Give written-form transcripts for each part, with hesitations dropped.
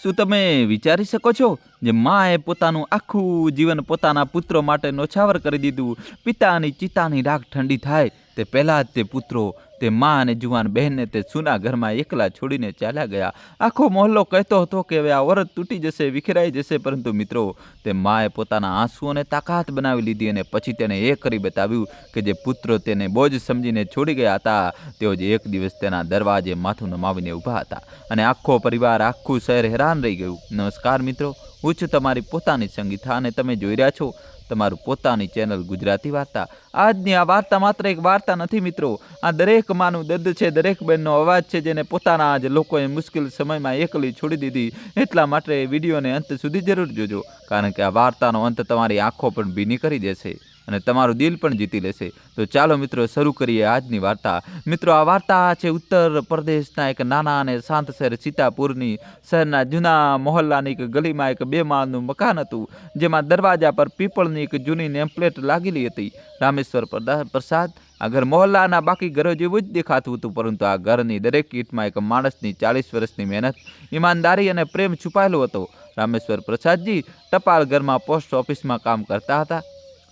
શું તમે વિચારી શકો છો જે માએ પોતાનું આખું જીવન પોતાના પુત્રો માટે નોછાવર કરી દીધું? પિતાની ચિતાની રાખ ઠંડી થાય તે પહેલાં જ તે પુત્રો, તે મા અને જુવાન બહેનને તે સૂના ઘરમાં એકલા છોડીને ચાલ્યા ગયા. આખો મોહલ્લો કહેતો હતો કે હવે આ ઓરત તૂટી જશે, વિખેરાઈ જશે, પરંતુ મિત્રો, તે માએ પોતાના આંસુઓને તાકાત બનાવી લીધી અને પછી તેણે એ કરી બતાવ્યું કે જે પુત્રો તેને બોજ સમજીને છોડી ગયા હતા, તેઓ જ એક દિવસ તેના દરવાજે માથું નમાવીને ઊભા હતા અને આખો પરિવાર, આખું શહેર હેરાન રહી ગયું. નમસ્કાર મિત્રો, હું છું તમારી પોતાની સંગીતા અને તમે જોઈ રહ્યા છો તમારું પોતાની ચેનલ ગુજરાતી વાર્તા. આજની આ વાર્તા માત્ર એક વાર્તા નથી મિત્રો, આ દરેક માનું દર્દ છે, દરેક બહેનનો અવાજ છે જેને પોતાના જ લોકોએ મુશ્કેલ સમયમાં એકલી છોડી દીધી. એટલા માટે વિડીયોને અંત સુધી જરૂર જોજો, કારણ કે આ વાર્તાનો અંત તમારી આંખો પણ ભીની કરી દેશે અને તમારું દિલ પણ જીતી લેશે. તો ચાલો મિત્રો, શરૂ કરીએ આજની વાર્તા. મિત્રો, આ વાર્તા છે ઉત્તર પ્રદેશના એક નાના અને શાંત શહેર સીતાપુરની. શહેરના જૂના મોહલ્લાની એક ગલીમાં એક 2 માળનું મકાન હતું, જેમાં દરવાજા પર પીપળની એક જૂની નેમપ્લેટ લાગેલી હતી, રામેશ્વર પ્રસાદ. આ ઘર મોહલ્લાના બાકી ઘરો જેવું જ દેખાતું હતું, પરંતુ આ ઘરની દરેક ઈંટમાં એક માણસની 40 વર્ષની મહેનત, ઈમાનદારી અને પ્રેમ છુપાયેલો હતો. રામેશ્વર પ્રસાદજી ટપાલ ઘરમાં પોસ્ટ ઓફિસમાં કામ કરતા હતા.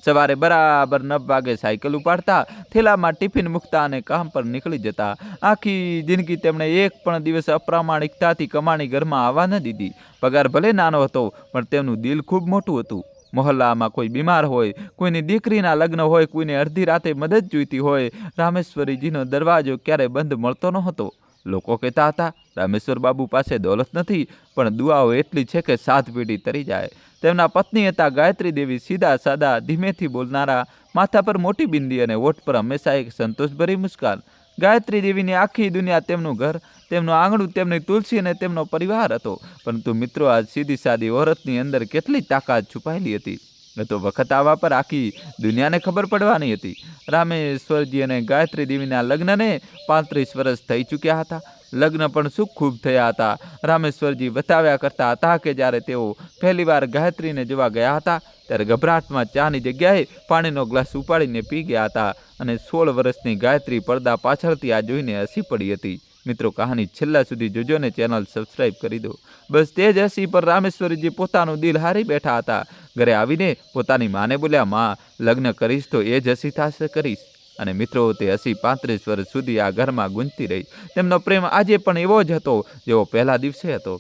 સવારે બરાબર 9 વાગે સાયકલ ઉપાડતા, થેલામાં ટિફિન મૂકતા અને કામ પર નીકળી જતા. આખી જિંદગી તેમણે એક પણ દિવસ અપ્રામાણિકતાથી કમાણી ઘરમાં આવવા ન દીધી. પગાર ભલે નાનો હતો, પણ તેમનું દિલ ખૂબ મોટું હતું. મોહલ્લામાં કોઈ બીમાર હોય, કોઈની દીકરીના લગ્ન હોય, કોઈને અડધી રાતે મદદ જોઈતી હોય, રામેશ્વરીજીનો દરવાજો ક્યારેય બંધ મળતો નહોતો. લોકો કહેતા હતા, રામેશ્વર બાબુ પાસે દોલત નથી, પણ દુઆઓ એટલી છે કે 7 પેઢી તરી જાય. તેમના પત્ની હતા ગાયત્રી દેવી, સીધા સાદા, ધીમેથી બોલનારા, માથા પર મોટી બિંદી અને હોઠ પર હંમેશા એક સંતોષભરી મુસ્કાન. ગાયત્રી દેવીની આખી દુનિયા તેમનું ઘર, તેમનું આંગણું, તેમની તુલસી અને તેમનો પરિવાર હતો. પરંતુ મિત્રો, આ સીધી સાદી ઓરતની અંદર કેટલી તાકાત છુપાયેલી હતી, એ તો વખત આવવા પર આખી દુનિયાને ખબર પડવાની હતી. રામેશ્વરજી અને ગાયત્રી દેવીના લગ્નને 35 વર્ષ થઈ ચૂક્યા હતા. લગ્ન પણ સુખ ખૂબ થયા હતા. રામેશ્વરજી બતાવ્યા કરતા હતા કે જ્યારે તેઓ પહેલીવાર ગાયત્રીને જોવા ગયા હતા, ત્યારે ગભરાટમાં ચાની જગ્યાએ પાણીનો ગ્લાસ ઉપાડીને પી ગયા હતા અને 16 વર્ષની ગાયત્રી પડદા પાછળથી આ જોઈને હસી પડી હતી. મિત્રો, કહાની છેલ્લા સુધી જોજો ને ચેનલ સબસ્ક્રાઈબ કરી દો. બસ તે જ હસી પર રામેશ્વરજી પોતાનું દિલ હારી બેઠા હતા. ઘરે આવીને પોતાની માને બોલ્યા, માં, લગ્ન કરીશ તો એ જ હસી સાથે કરીશ. અને મિત્રો, તે હસી 35 વર્ષ સુધી આ ઘરમાં ગુંજતી રહી. તેમનો પ્રેમ આજે પણ એવો જ હતો જેવો પહેલા દિવસે હતો.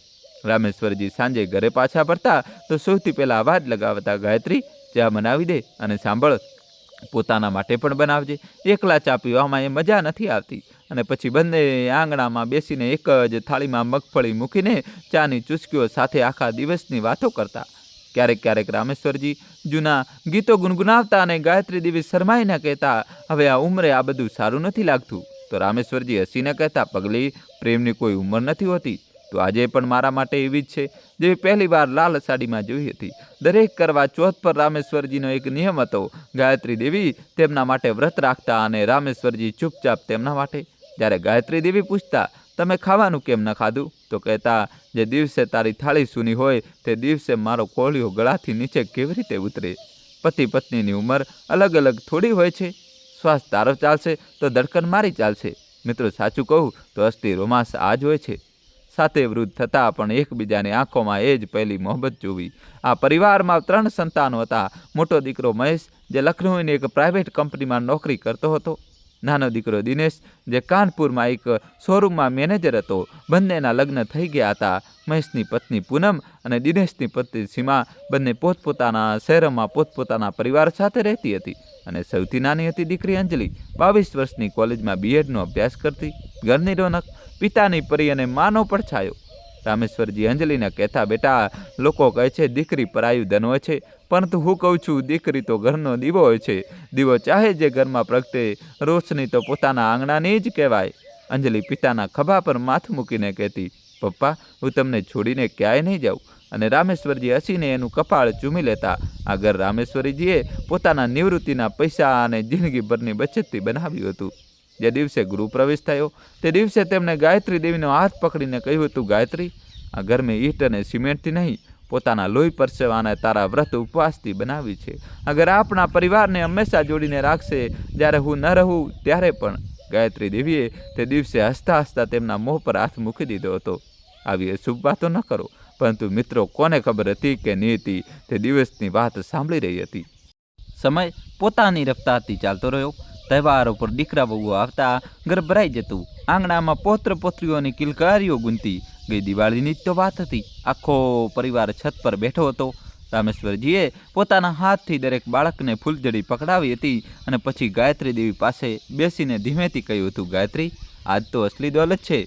રામેશ્વરજી સાંજે ઘરે પાછા ફરતા તો સૌથી પહેલા અવાજ લગાવતા, ગાયત્રી, ચા બનાવી દે, અને સાંભળ, પોતાના માટે પણ બનાવજે. એકલા ચા પીવામાં એ મજા નથી આવતી. અને પછી બંને આંગણામાં બેસીને એક જ થાળીમાં મગફળી મૂકીને ચાની ચુસ્કીઓ સાથે આખા દિવસની વાતો કરતા. ક્યારેક ક્યારેક રામેશ્વરજી જૂના ગીતો ગુનગુનાવતા અને ગાયત્રી દેવી શરમાઈને કહેતા, હવે આ ઉંમરે આ બધું સારું નથી લાગતું. તો રામેશ્વરજી હસીને કહેતા, પગલી, પ્રેમની કોઈ ઉંમર નથી હોતી. તો આજે પણ મારા માટે એવી જ છે જેવી પહેલી વાર લાલ સાડીમાં જોઈ હતી. દરેક કરવા ચોથ પર રામેશ્વરજીનો એક નિયમ હતો. ગાયત્રી દેવી તેમના માટે વ્રત રાખતા અને રામેશ્વરજી ચૂપચાપ તેમના માટે. જ્યારે ગાયત્રી દેવી પૂછતા, તમે ખાવાનું કેમ ન ખાધું? તો કહેતા, જે દિવસે તારી થાળી સૂની હોય તે દિવસે મારો કોળિયો ગળાથી નીચે કેવી રીતે ઉતરે? પતિ પત્નીની ઉંમર અલગ અલગ થોડી હોય છે. શ્વાસ તારો ચાલશે તો ધડકન મારી ચાલશે. મિત્રો, સાચું કહું તો અસલી રોમાંસ આ જ હોય છે. સાથે વૃદ્ધ થતાં પણ એકબીજાની આંખોમાં એ જ પહેલી મોહબ્બત જોવી. આ પરિવારમાં 3 સંતાનો હતા. મોટો દીકરો મહેશ, જે લખનૌની એક પ્રાઇવેટ કંપનીમાં નોકરી કરતો હતો. નાનો દીકરો દિનેશ, જે કાનપુરમાં એક શોરૂમમાં મેનેજર હતો. બંનેના લગ્ન થઈ ગયા હતા. મહેશની પત્ની પૂનમ અને દિનેશની પત્ની સીમા બંને પોતપોતાના શહેરોમાં પોતપોતાના પરિવાર સાથે રહેતી હતી. અને સૌથી નાની હતી દીકરી અંજલિ, 22 વર્ષની, કોલેજમાં BEdનો અભ્યાસ કરતી. ઘરની રોનક, પિતાની પરી અને માનો પડછાયો. રામેશ્વરજી અંજલિને કહેતા, બેટા, લોકો કહે છે દીકરી પરાયું ધન હોય છે, પરંતુ હું કહું છું, દીકરી તો ઘરનો દીવો હોય છે. દીવો ચાહે જે ઘરમાં પ્રગટે, રોશની તો પોતાના આંગણાની જ કહેવાય. અંજલિ પિતાના ખભા પર માથું મૂકીને કહેતી, પપ્પા, હું તમને છોડીને ક્યાંય નહીં જાઉં. અને રામેશ્વરજી હસીને એનું કપાળ ચૂમી લેતા. આ ઘર રામેશ્વરીજીએ પોતાના નિવૃત્તિના પૈસા અને જિંદગીભરની બચતથી બનાવ્યું હતું. જે દિવસે ગૃહપ્રવેશ થયો તે દિવસે તેમણે ગાયત્રી દેવીનો હાથ પકડીને કહ્યું હતું, ગાયત્રી, આ ઘર મેં ઈંટ અને સિમેન્ટથી નહીં, પોતાના લોહી પરસેવાના તારા વ્રત ઉપવાસથી બનાવી છે. આ ઘર આપણા પરિવારને હંમેશા જોડીને રાખશે, જ્યારે હું ન રહું ત્યારે પણ. ગાયત્રી દેવીએ તે દિવસે હસતા હસતા તેમના મોં પર હાથ મૂકી દીધો હતો. આવી અશુભ વાતો ન કરો. પરંતુ મિત્રો, કોને ખબર હતી કે નિયતિ તે દિવસની વાત સાંભળી રહી હતી. સમય પોતાની રફતારથી ચાલતો રહ્યો. તહેવારો પર દીકરા બહુઓ આવતા ઘર ભરાઈ જતું. આંગણામાં પૌત્ર પૌત્રીઓની કિલકારીઓ ગુંજતી. ગઈ દિવાળીની જ તો વાત હતી. આખો પરિવાર છત પર બેઠો હતો. રામેશ્વરજીએ પોતાના હાથથી દરેક બાળકને ફૂલઝડી પકડાવી હતી અને પછી ગાયત્રી દેવી પાસે બેસીને ધીમેથી કહ્યું હતું, ગાયત્રી, આજ તો અસલી દોલત છે.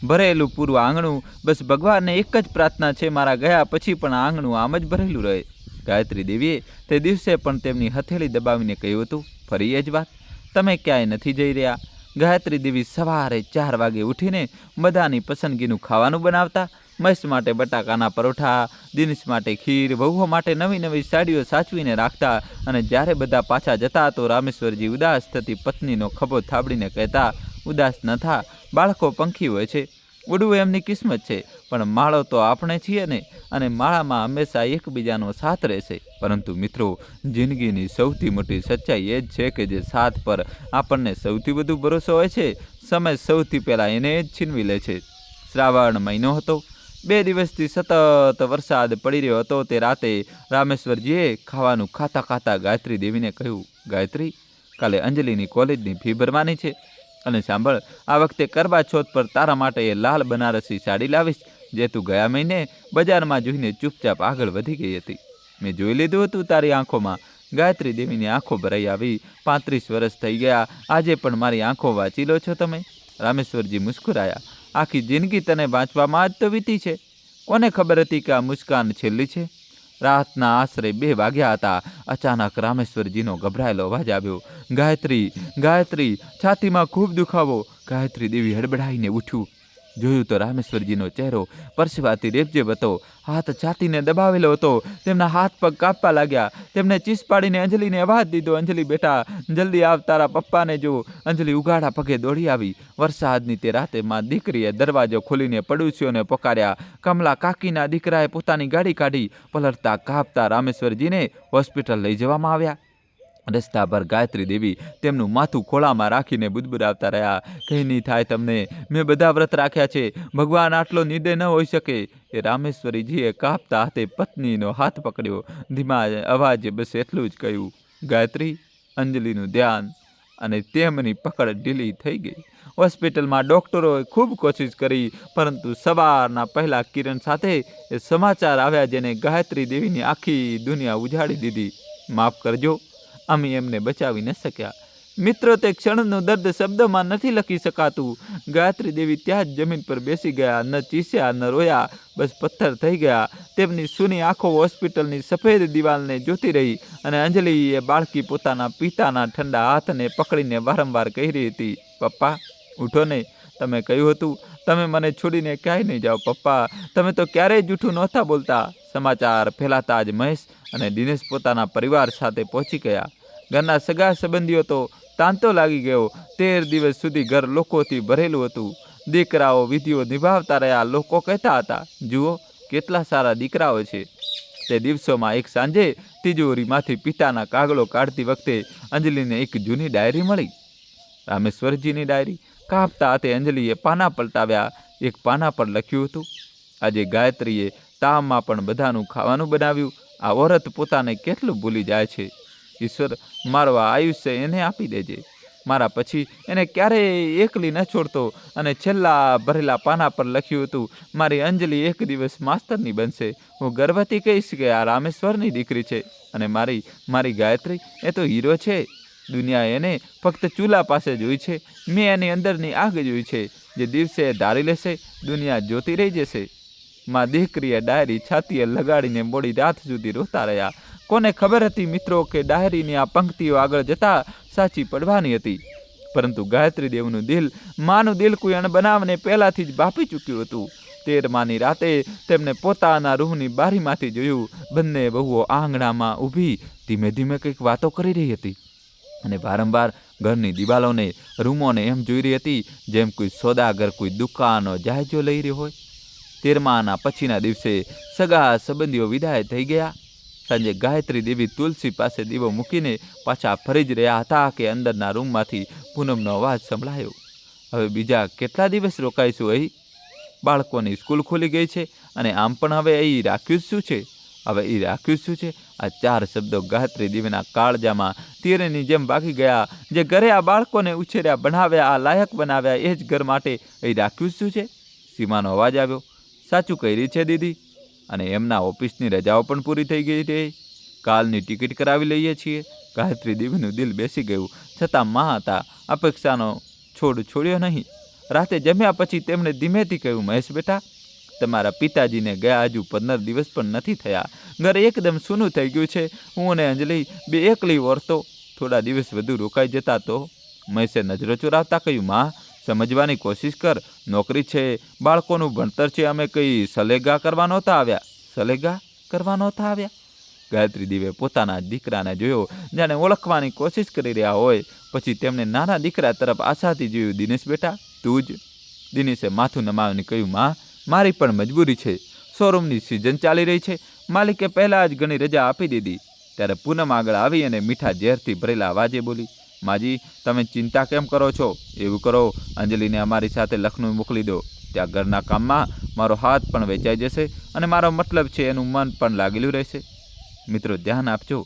ભરેલું પૂરું આંગણું. બસ ભગવાનને એક જ પ્રાર્થના છે, મારા ગયા પછી પણ આ આંગણું આમ જ ભરેલું રહે. ગાયત્રી દેવીએ તે દિવસે પણ તેમની હથેળી દબાવીને કહ્યું હતું, ફરી એ જ વાત, તમે ક્યાંય નથી જઈ રહ્યા. ગાયત્રી દેવી સવારે 4 વાગે ઉઠીને બધાની પસંદગીનું ખાવાનું બનાવતા. મહેશ માટે બટાકાના પરોઠા, દિનેશ માટે ખીર, વહુઓ માટે નવી નવી સાડીઓ સાચવીને રાખતા. અને જ્યારે બધા પાછા જતા તો રામેશ્વરજી ઉદાસ થતી પત્નીનો ખભો થાબડીને કહેતા, ઉદાસ ન થા, બાળકો પંખી હોય છે, ઉડવું એમની કિસ્મત છે, પણ માળો તો આપણે છીએ ને, અને માળામાં હંમેશા એકબીજાનો સાથ રહેશે. પરંતુ મિત્રો, જિંદગીની સૌથી મોટી સચ્ચાઈ એ જ છે કે જે સાથ પર આપણને સૌથી વધુ ભરોસો હોય છે, સમય સૌથી પહેલાં એને જ છીનવી લે છે. શ્રાવણ મહિનો હતો. 2 દિવસથી સતત વરસાદ પડી રહ્યો હતો. તે રાતે રામેશ્વરજીએ ખાવાનું ખાતા ખાતા ગાયત્રી દેવીને કહ્યું, ગાયત્રી, કાલે અંજલિની કોલેજની ફી ભરવાની છે. અને સાંભળ, આ વખતે કરવા ચોથ પર તારા માટે એ લાલ બનારસી સાડી લાવીશ, જે તું ગયા મહિને બજારમાં જોઈને ચૂપચાપ આગળ વધી ગઈ હતી. મેં જોઈ લીધું હતું તારી આંખોમાં. ગાયત્રી દેવીની આંખો ભરાઈ આવી. 35 વર્ષ થઈ ગયા, આજે પણ મારી આંખો વાંચી લો છો તમે? રામેશ્વરજી મુસ્કુરાયા. આખી જિંદગી તને વાંચવામાં જ તો વીતી છે. કોને ખબર હતી કે આ મુસ્કાન છેલ્લી છે? રાતના આશરે 2 વાગ્યા હતા. અચાનક રામેશ્વરજીનો ગભરાયેલો અવાજ આવ્યો, ગાયત્રી, ગાયત્રી, છાતીમાં ખૂબ દુખાવો. ગાયત્રી દેવી હડબડાઈને ઉઠ્યું. જોયું તો રામેશ્વરજીનો ચહેરો પરસેવાથી રેબજેબ હતો. હાથ છાતીને દબાવેલો હતો. તેમના હાથ પગ કાપવા લાગ્યા. તેમને ચીસ પાડીને અંજલિને અવાજ દીધો, અંજલિ બેટા, જલ્દી આવ, તારા પપ્પાને જો. અંજલિ ઉઘાડા પગે દોડી આવી. વરસાદની તે રાતે માં દીકરીએ દરવાજો ખોલીને પડોશીઓને પોકાર્યા. કમલા કાકીના દીકરાએ પોતાની ગાડી કાઢી. પલળતા કાપતા રામેશ્વરજીને હોસ્પિટલ લઈ જવામાં આવ્યા. રસ્તા પર ગાયત્રી દેવી તેમનું માથું ખોળામાં રાખીને બુદબુદાવતા રહ્યા, કંઈ નહીં થાય તમને, મેં બધા વ્રત રાખ્યા છે, ભગવાન આટલો નિર્દય ન હોઈ શકે. એ રામેશ્વરીજીએ કાપતા હાથે પત્નીનો હાથ પકડ્યો. ધીમા અવાજે બસ એટલું જ કહ્યું, ગાયત્રી, અંજલિનું ધ્યાન. અને તેમની પકડ ઢીલી થઈ ગઈ. હોસ્પિટલમાં ડૉક્ટરોએ ખૂબ કોશિશ કરી, પરંતુ સવારના પહેલા કિરણ સાથે એ સમાચાર આવ્યા જેને ગાયત્રી દેવીની આખી દુનિયા ઉજાડી દીધી. માફ કરજો, અમે એમને બચાવી ન શક્યા. મિત્રો, તે ક્ષણનું દર્દ શબ્દોમાં નથી લખી શકાતું. ગાયત્રી દેવી ત્યાં જ જમીન પર બેસી ગયા, ન ચીસ્યા ન રોયા, બસ પથ્થર થઈ ગયા. તેમની સૂની આંખો હોસ્પિટલની સફેદ દિવાલને જોતી રહી. અને અંજલિ એ બાળકી પોતાના પિતાના ઠંડા હાથને પકડીને વારંવાર કહી રહી હતી, પપ્પા, ઉઠો ને, તમે કહ્યું હતું તમે મને છોડીને ક્યાંય નહીં જાઓ. પપ્પા, તમે તો ક્યારેય જૂઠું નહોતા બોલતા. સમાચાર ફેલાતા જ મહેશ અને દિનેશ પોતાના પરિવાર સાથે પહોંચી ગયા. ઘરના સગા સંબંધીઓ તો તાંતો લાગી ગયો. 13 દિવસ સુધી ઘર લોકોથી ભરેલું હતું. દીકરાઓ વિધિઓ નિભાવતા રહ્યા. લોકો કહેતા હતા, જુઓ કેટલા સારા દીકરાઓ છે. તે દિવસોમાં એક સાંજે તિજોરીમાંથી પિતાના કાગળો કાઢતી વખતે અંજલિને એક જૂની ડાયરી મળી. રામેશ્વરજીની ડાયરી. કાપતા હાથે અંજલિએ પાના પલટાવ્યા. એક પાના પર લખ્યું હતું, આજે ગાયત્રીએ તાવમાં પણ બધાનું ખાવાનું બનાવ્યું. આ ઓરત પોતાને કેટલું ભૂલી જાય છે. ઈશ્વર, મારો આ આયુષ્ય એને આપી દેજે. મારા પછી એને ક્યારેય એકલી ન છોડતો. અને છેલ્લા ભરેલા પાના પર લખ્યું હતું, મારી અંજલિ એક દિવસ માસ્તરની બનશે. હું ગર્વથી કહીશ કે આ રામેશ્વરની દીકરી છે. અને મારી ગાયત્રી એ તો હીરો છે. દુનિયા એને ફક્ત ચૂલા પાસે જોઈ છે. મેં એની અંદરની આગ જોઈ છે. જે દિવસે ધારી લેશે, દુનિયા જોતી રહી જશે. માં દીકરીએ ડાયરી છાતીએ લગાડીને મોડી રાત સુધી રોતા રહ્યા. કોને ખબર હતી મિત્રો કે ડાયરીની આ પંક્તિઓ આગળ જતા સાચી પડવાની હતી. પરંતુ ગાયત્રી દેવનું દિલ, માનું દિલ કોઈ અણબનાવને પહેલાથી જ બાપી ચૂક્યું હતું. 13માની રાતે તેમને પોતાના રૂહની બારીમાંથી જોયું. બંને વહુઓ આંગણામાં ઊભી ધીમે ધીમે કંઈક વાતો કરી રહી હતી. અને વારંવાર ઘરની દિવાલોને, રૂમોને એમ જોઈ રહી હતી જેમ કોઈ સોદાગર કોઈ દુકાનો જાયજો લઈ રહ્યો હોય. 13માના પછીના દિવસે સગા સંબંધીઓ વિદાય થઈ ગયા. સાંજે ગાયત્રી દેવી તુલસી પાસે દીવો મૂકીને પાછા ફરી જ રહ્યા હતા કે અંદરના રૂમમાંથી પૂનમનો અવાજ સંભળાયો. હવે બીજા કેટલા દિવસ રોકાઈશું અહીં? બાળકોની સ્કૂલ ખુલી ગઈ છે અને આમ પણ હવે એ રાખ્યું શું છે? હવે એ રાખ્યું શું છે? આ 4 શબ્દો ગાયત્રી દેવીના કાળજામાં તીરની જેમ વાગી ગયા. જે ઘરે આ બાળકોને ઉછેર્યા, ભણાવ્યા, આ લાયક બનાવ્યા, એ જ ઘર માટે એ રાખ્યું શું છે? સીમાનો અવાજ આવ્યો. સાચું કહી રહી છે દીદી. અને એમના ઓફિસની રજાઓ પણ પૂરી થઈ ગઈ છે. કાલની ટિકિટ કરાવી લઈએ છીએ. ગાયત્રી દેવીનું દિલ બેસી ગયું. છતાં મા હતા. અપેક્ષાનો છોડ છોડ્યો નહીં. રાતે જમ્યા પછી તેમણે ધીમેથી કહ્યું, મહેશ બેટા, તમારા પિતાજીને ગયા હજુ 15 દિવસ પણ નથી થયા. ઘર એકદમ સૂનું થઈ ગયું છે. હું અને અંજલિ બે એકલી ઓરતો. થોડા દિવસ વધુ રોકાઈ જતા તો? મહેશે નજરો ચોરાવતા કહ્યું, માં, સમજવાની કોશિશ કર. નોકરી છે, બાળકોનું ભણતર છે. અમે કંઈ સલેગા કરવા નહોતા આવ્યા. સલેગા કરવા નહોતા આવ્યા? ગાયત્રી દેવે પોતાના દીકરાને જોયો, જાણે ઓળખવાની કોશિશ કરી રહ્યા હોય. પછી તેમણે નાના દીકરા તરફ આશાથી જોયું. દિનેશ બેટા, તું જ? દિનેશે માથું નમાવીને કહ્યું, માં, મારી પણ મજબૂરી છે. શોરૂમની સિઝન ચાલી રહી છે. માલિકે પહેલાં જ ઘણી રજા આપી દીધી. ત્યારે પૂનમ આગળ આવી અને મીઠા ઝેરથી ભરેલા અવાજે બોલી, માજી, તમે ચિંતા કેમ કરો છો? એવું કરો, અંજલિને અમારી સાથે લખનઉ મોકલી દો. ત્યાં ઘરના કામમાં મારો હાથ પણ વેચાઈ જશે અને મારો મતલબ છે એનું મન પણ લાગેલું રહેશે. મિત્રો, ધ્યાન આપજો.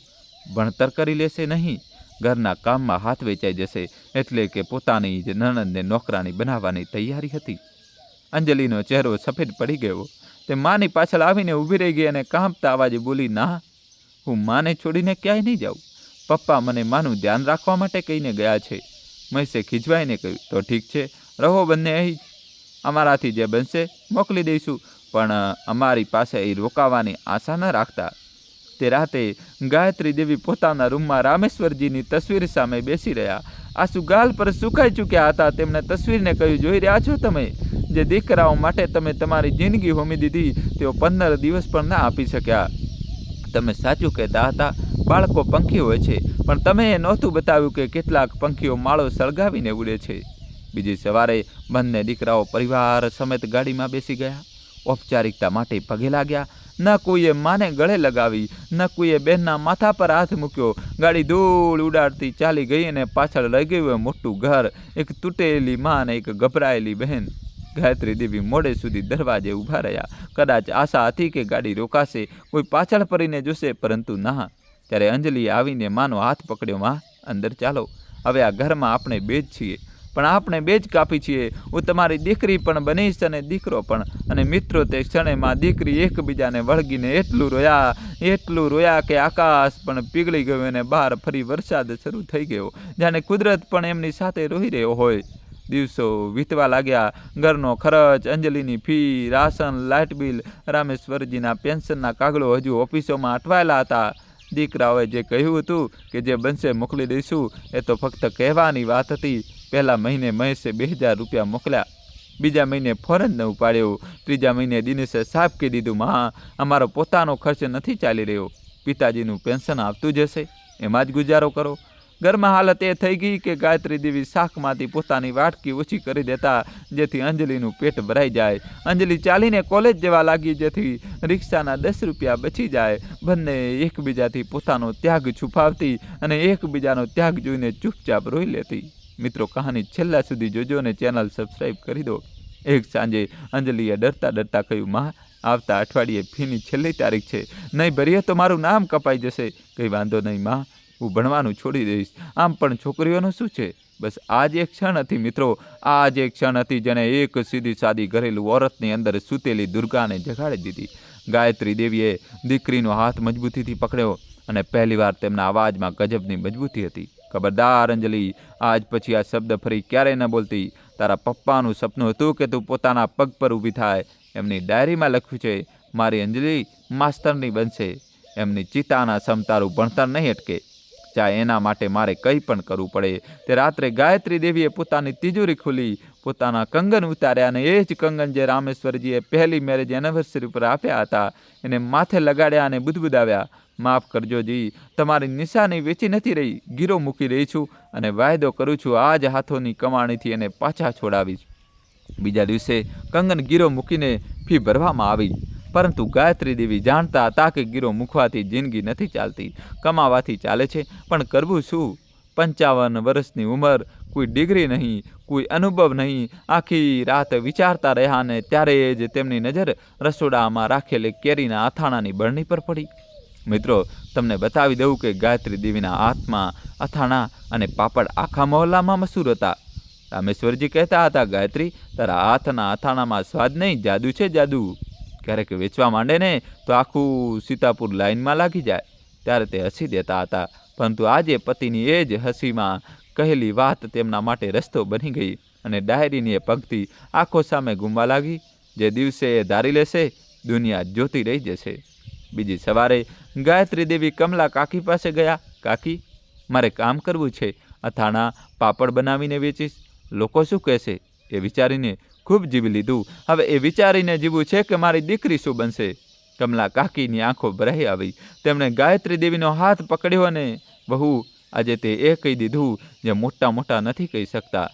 ભણતર કરી લેશે નહીં, ઘરના કામમાં હાથ વેચાઈ જશે. એટલે કે પોતાની જ નણંદને નોકરાણી બનાવવાની તૈયારી હતી. અંજલિનો ચહેરો સફેદ પડી ગયો. તે માની પાછળ આવીને ઊભી રહી ગઈ અને કાંપતા અવાજે બોલી, ના, હું માને છોડીને ક્યાંય નહીં જાઉં. પપ્પા મને માનું ધ્યાન રાખવા માટે કહીને ગયા છે. મહેશે ખીજવાઈને કહ્યું, તો ઠીક છે, રહો બંને અહીં જ. અમારાથી જે બનશે મોકલી દઈશું, પણ અમારી પાસે એ રોકાવાની આશા ન રાખતા. તે રાતે ગાયત્રી દેવી પોતાના રૂમમાં રામેશ્વરજીની તસવીર સામે બેસી રહ્યા. આંસુ ગાલ પર સુકાઈ ચૂક્યા હતા. તેમણે તસવીરને કહ્યું, જોઈ રહ્યા છો તમે? જે દીકરાઓ માટે તમે તમારી જિંદગી હોમી દીધી, તેઓ 15 દિવસ પણ ના આપી શક્યા. તમે સાચું કહેતા હતા, બાળકો પંખી હોય છે, પણ તમે એ નહોતું બતાવ્યું કે કેટલાક પંખીઓ માળો સળગાવીને ઉડે છે. બીજી સવારે બંને દીકરાઓ પરિવાર સમેત ગાડીમાં બેસી ગયા. ઔપચારિકતા માટે પગે લાગ્યા. ન કોઈએ માને ગળે લગાવી, ન કોઈએ બહેનના માથા પર હાથ મૂક્યો. ગાડી ધૂળ ઉડાડતી ચાલી ગઈ અને પાછળ રહી ગયું મોટું ઘર, એક તૂટેલી મા અને એક ગભરાયેલી બહેન. ગાયત્રી દેવી મોડે સુધી દરવાજે ઊભા રહ્યા. કદાચ આશા હતી કે ગાડી રોકાશે, કોઈ પાછળ ફરીને જોશે, પરંતુ ના. ત્યારે અંજલિએ આવીને માનો હાથ પકડ્યો. માં, અંદર ચાલો. હવે આ ઘરમાં આપણે બે જ છીએ, પણ આપણે બે જ કાપી છીએ. હું તમારી દીકરી પણ બનીશ અને દીકરો પણ. અને મિત્રો, તે ક્ષણેમાં દીકરી એકબીજાને વળગીને એટલું રોયા કે આકાશ પણ પીગળી ગયું અને બહાર ફરી વરસાદ શરૂ થઈ ગયો, જાણે કુદરત પણ એમની સાથે રોઈ રહ્યો હોય. દિવસો વીતવા લાગ્યા. ઘરનો ખર્ચ, અંજલિની ફી, રાશન, લાઇટ બિલ, રામેશ્વરજીના પેન્શનના કાગળો હજુ ઓફિસોમાં અટવાયેલા હતા. દીકરાઓએ જે કહ્યું હતું કે જે બનશે મોકલી દઈશું, એ તો ફક્ત કહેવાની વાત હતી. પહેલા મહિને મહેશે 2000 રૂપિયા મોકલ્યા. બીજા મહિને ફોન જ ન ઉપાડ્યો. ત્રીજા મહિને દિનેશે સાફ કહી દીધું, માં, અમારો પોતાનો ખર્ચ નથી ચાલી રહ્યો. પિતાજીનું પેન્શન આવતું જશે, એમાં જ ગુજારો કરો. ઘરમાં હાલત એ થઈ ગઈ કે ગાયત્રી દેવી શાકમાંથી પોતાની વાટકી ઓછી કરી દેતા, જેથી અંજલિનું પેટ ભરાઈ જાય. અંજલિ ચાલીને કોલેજ જવા લાગી, જેથી રિક્ષાના 10 રૂપિયા બચી જાય. બંને એકબીજાથી પોતાનો ત્યાગ છુપાવતી અને એકબીજાનો ત્યાગ જોઈને ચૂપચાપ રોઈ લેતી. મિત્રો, કહાની છેલ્લા સુધી જોજો અને ચેનલ સબસ્ક્રાઈબ કરી દો. એક સાંજે અંજલિએ ડરતા ડરતા કહ્યું, માં, આવતા અઠવાડિયે ફીની છેલ્લી તારીખ છે. નહીં ભરીએ તો મારું નામ કપાઈ જશે. કંઈ વાંધો નહીં માં, હું ભણવાનું છોડી દઈશ. આમ પણ છોકરીઓનું શું છે? બસ આ જ એક ક્ષણ હતી મિત્રો, આ જ એક ક્ષણ હતી જેને એક સીધી સાદી ઘરેલું ઓરતની અંદર સૂતેલી દુર્ગાને જગાડી દીધી. ગાયત્રી દેવીએ દીકરીનો હાથ મજબૂતીથી પકડ્યો અને પહેલીવાર તેમના અવાજમાં ગજબની મજબૂતી હતી. ખબરદાર અંજલિ, આજ પછી આ શબ્દ ફરી ક્યારેય ન બોલતી. તારા પપ્પાનું સપનું હતું કે તું પોતાના પગ પર ઊભી થાય. એમની ડાયરીમાં લખ્યું છે, મારી અંજલિ માસ્તરની બનશે. એમની ચિતાના સમ તારું ભણતર નહીં અટકે, ચાહે એના માટે મારે કંઈ પણ કરવું પડે. તે રાત્રે ગાયત્રી દેવીએ પોતાની તિજોરી ખોલી, પોતાના કંગન ઉતાર્યા અને એ જ કંગન જે રામેશ્વરજીએ પહેલી મેરેજ એનિવર્સરી પર આપ્યા હતા, એને માથે લગાડ્યા અને બુદબુદાવ્યા, માફ કરજો જી, તમારી નિશાની વેચી નથી રહી, ગીરો મૂકી રહી છું અને વાયદો કરું છું આ જ હાથોની કમાણીથી એને પાછા છોડાવીશ. બીજા દિવસે કંગન ગીરો મૂકીને ફી ભરવામાં આવી. પરંતુ ગાયત્રી દેવી જાણતા હતા કે ગીરો મૂકવાથી જિંદગી નથી ચાલતી, કમાવાથી ચાલે છે. પણ કરવું શું? 55 વર્ષની ઉંમર, કોઈ ડિગ્રી નહીં, કોઈ અનુભવ નહીં. આખી રાત વિચારતા રહ્યા અને ત્યારે જ તેમની નજર રસોડામાં રાખેલી કેરીના અથાણાની બરણી પર પડી. મિત્રો, તમને બતાવી દઉં કે ગાયત્રી દેવીના હાથમાં અથાણા અને પાપડ આખા મહોલ્લામાં મશહૂર હતા. રામેશ્વરજી કહેતા હતા, ગાયત્રી, તારા હાથના અથાણામાં સ્વાદ નહીં, જાદુ છે, જાદુ. ક્યારેક વેચવા માંડે ને તો આખું સીતાપુર લાઈનમાં લાગી જાય. ત્યારે તે હસી દેતા હતા, પરંતુ આજે પતિની એ જ હસીમાં કહેલી વાત તેમના માટે રસ્તો બની ગઈ અને ડાયરીની એ પંક્તિ આંખો સામે ઘૂમવા લાગી. જે દિવસે એ ધારી લેશે, દુનિયા જોતી રહી જશે. બીજી સવારે ગાયત્રી દેવી કમલા કાકી પાસે ગયા. કાકી, મારે કામ કરવું છે, અથાણા પાપડ બનાવીને વેચીશ, લોકો શું કહેશે એ વિચારીને ખૂબ જીવી લીધું. હવે એ વિચારીને જીવવું છે કે મારી દીકરી શું બનશે. કમલા કાકીની આંખો ભરાઈ આવી. તેમણે ગાયત્રી દેવીનો હાથ પકડ્યો અને બહુ, આજે તે એ કહી દીધું જે મોટા મોટા નથી કહી શકતા.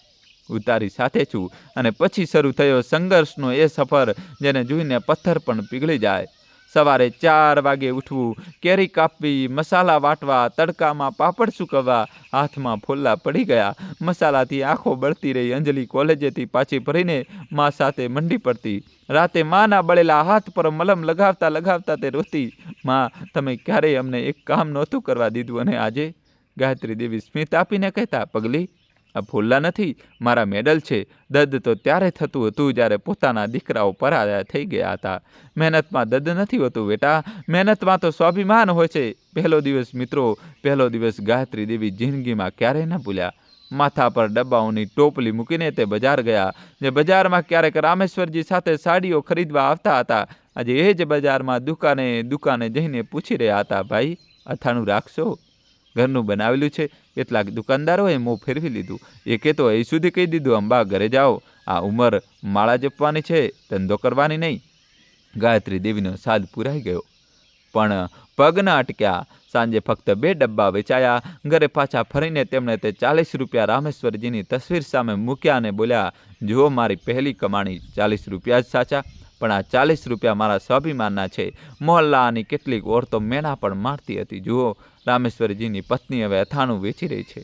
હું તારી સાથે છું. અને પછી શરૂ થયો સંઘર્ષનો એ સફર જેને જોઈને પથ્થર પણ પીગળી જાય. સવારે 4 વાગે ઉઠવું, કેરી કાપવી, મસાલા વાટવા, તડકામાં પાપડ સૂકવવા. હાથમાં ફોલ્લા પડી ગયા. મસાલાથી આંખો બળતી રહી. અંજલિ કોલેજેથી પાછી ફરીને મા સાથે મંડી પડતી. રાતે માના બળેલા હાથ પર મલમ લગાવતા લગાવતા તે રોતી, મા, તમે ક્યારેય અમને એક કામ નહોતું કરવા દીધું અને આજે? ગાયત્રી દેવી સ્મિત આપીને કહેતા, પગલી, આ ફોલ્લા નથી, મારા મેડલ છે. દર્દ તો ત્યારે થતું હતું જ્યારે પોતાના દીકરાઓ પરાયા થઈ ગયા હતા. મહેનતમાં દર્દ નથી હોતું બેટા, મહેનતમાં તો સ્વાભિમાન હોય છે. પહેલો દિવસ મિત્રો, પહેલો દિવસ ગાયત્રી દેવી જિંદગીમાં ક્યારેય ન ભૂલ્યા. માથા પર ડબ્બાઓની ટોપલી મૂકીને તે બજાર ગયા. જે બજારમાં ક્યારેક રામેશ્વરજી સાથે સાડીઓ ખરીદવા આવતા હતા, આજે એ જ બજારમાં દુકાને જઈને પૂછી રહ્યા હતા, ભાઈ, અથાણું રાખશો? ઘરનું બનાવેલું છે. કેટલાક દુકાનદારોએ મોં ફેરવી લીધું. એકે તો એ સુધી કહી દીધું, અંબા, ઘરે જાઓ, આ ઉંમર માળા જપવાની છે, ધંધો કરવાની નહીં. ગાયત્રી દેવીનો સાદ પૂરાઈ ગયો, પણ પગ ન અટક્યા. સાંજે ફક્ત 2 ડબ્બા વેચાયા. ઘરે પાછા ફરીને તેમણે તે 40 રૂપિયા રામેશ્વરજીની તસવીર સામે મૂક્યા અને બોલ્યા, જુઓ, મારી પહેલી કમાણી 40 રૂપિયા જ સાચા, પણ આ 40 રૂપિયા મારા સ્વાભિમાનના છે. મોહલ્લાની કેટલીક ઓરતો મેણા પણ મારતી હતી. જુઓ, રામેશ્વરજીની પત્ની હવે અથાણું વેચી રહી છે.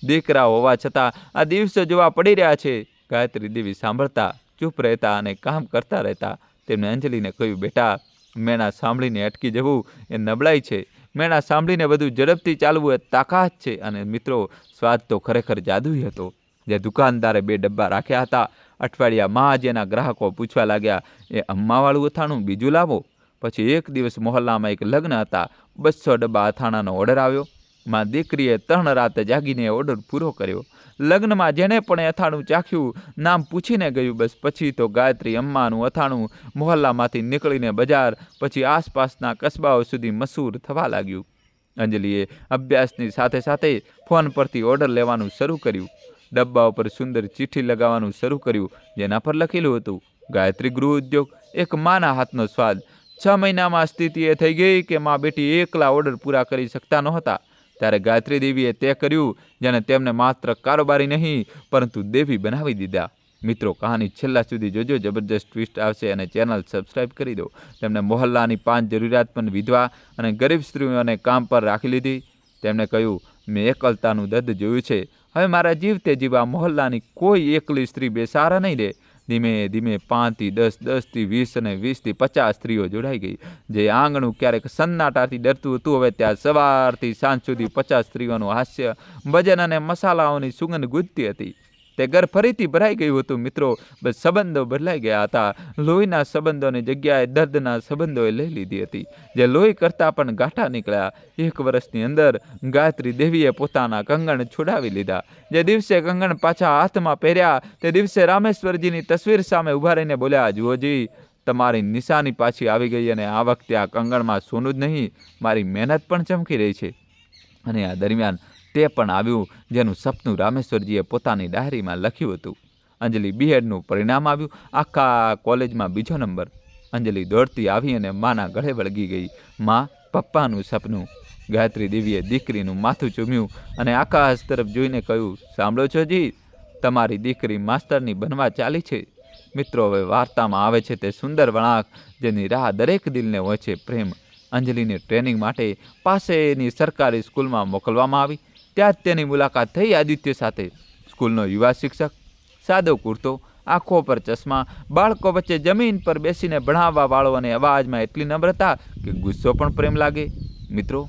દીકરાઓ હોવા છતાં આ દિવસો જોવા પડી રહ્યા છે. ગાયત્રી દેવી સાંભળતા, ચૂપ રહેતા અને કામ કરતા રહેતા. તેમણે અંજલિને કહ્યું, બેટા, મેણા સાંભળીને અટકી જવું એ નબળાઈ છે. મેણા સાંભળીને બધું ઝડપથી ચાલવું એ તાકાત છે. અને મિત્રો, સ્વાદ તો ખરેખર જાદુઈ હતો. જે દુકાનદારે 2 ડબ્બા રાખ્યા હતા, અઠવાડિયામાં જ એના ગ્રાહકો પૂછવા લાગ્યા, એ અમ્માવાળું અથાણું બીજું લાવો. પછી એક દિવસ મોહલ્લામાં એક લગ્ન હતા. 200 ડબ્બા અથાણાનો ઓર્ડર આવ્યો. માં દીકરીએ 3 રાત જાગીને ઓર્ડર પૂરો કર્યો. લગ્નમાં જેણે પણ અથાણું ચાખ્યું, નામ પૂછીને ગયું. બસ પછી તો ગાયત્રી અમ્માનું અથાણું મોહલ્લામાંથી નીકળીને બજાર, પછી આસપાસના કસ્બાઓ સુધી મશહૂર થવા લાગ્યું. અંજલિએ અભ્યાસની સાથે સાથે ફોન પરથી ઓર્ડર લેવાનું શરૂ કર્યું. ડબ્બા ઉપર સુંદર ચિઠ્ઠી લગાવવાનું શરૂ કર્યું, જેના પર લખેલું હતું, ગાયત્રી ગૃહ ઉદ્યોગ, એક માના હાથનો સ્વાદ. 6 મહિનામાં સ્થિતિ એ થઈ ગઈ કે મા બેટી એકલા ઓર્ડર પૂરા કરી શકતા નહોતા. ત્યારે ગાયત્રી દેવીએ તે કર્યું જેને તેમને માત્ર કારોબારી નહીં પરંતુ દેવી બનાવી દીધા. મિત્રો, કહાની છેલ્લા સુધી જોજો, જબરજસ્ત ટ્વિસ્ટ આવશે. અને ચેનલ સબસ્ક્રાઈબ કરી દો. તેમણે મોહલ્લાની 5 જરૂરિયાતમંદ વિધવા અને ગરીબ સ્ત્રીઓને કામ પર રાખી લીધી. તેમણે કહ્યું, મેં એકલતાનું દર્દ જોયું છે. હવે મારા જીવતે જીવા મોહલ્લાની કોઈ એકલી સ્ત્રી બેસારા નહીં રહે. ધીમે ધીમે 5 થી 10, 10 થી 20 અને 20 થી 50 સ્ત્રીઓ જોડાઈ ગઈ. જે આંગણું ક્યારેક સન્નાટાથી ડરતું હતું, હવે ત્યાં સવારથી સાંજ સુધી 50 સ્ત્રીઓનું હાસ્ય, ભજન અને મસાલાઓની સુગંધ ગુંજતી હતી. તે ઘર ફરીથી ભરાઈ ગયું હતું. મિત્રો, બસ સંબંધો બદલાઈ ગયા હતા. લોહીના સંબંધોની જગ્યાએ દર્દના સંબંધોએ લઈ લીધી હતી, જે લોહી કરતાં પણ ગાંઠા નીકળ્યા. 1 વર્ષની અંદર ગાયત્રી દેવીએ પોતાના કંગણ છોડાવી લીધા. જે દિવસે કંગણ પાછા હાથમાં પહેર્યા, તે દિવસે રામેશ્વરજીની તસવીર સામે ઊભા રહીને બોલ્યા, જુઓજી, તમારી નિશાની પાછી આવી ગઈ અને આ વખતે આ કંગણમાં સોનું જ નહીં, મારી મહેનત પણ ચમકી રહી છે. અને આ દરમિયાન તે પણ આવ્યું જેનું સપનું રામેશ્વરજીએ પોતાની ડાયરીમાં લખ્યું હતું. અંજલિ બીએડનું પરિણામ આવ્યું. આખા કોલેજમાં 2જો નંબર. અંજલિ દોડતી આવી અને માના ગળે વળગી ગઈ. માં, પપ્પાનું સપનું. ગાયત્રી દેવીએ દીકરીનું માથું ચૂમ્યું અને આકાશ તરફ જોઈને કહ્યું, સાંભળો છો જી, તમારી દીકરી માસ્ટરની બનવા ચાલી છે. મિત્રો, હવે વાર્તામાં આવે છે તે સુંદર વળાંક જેની રાહ દરેક દિલને હોય છે, પ્રેમ. અંજલિને ટ્રેનિંગ માટે પાસેની સરકારી સ્કૂલમાં મોકલવામાં આવી. ત્યાં જ તેની મુલાકાત થઈ આદિત્ય સાથે. સ્કૂલનો યુવા શિક્ષક સાદો કુર્તો, આંખો પર ચશ્મા, બાળકો વચ્ચે જમીન પર બેસીને ભણાવવાવાળો અને અવાજમાં એટલી નમ્રતા કે ગુસ્સો પણ પ્રેમ લાગે. મિત્રો,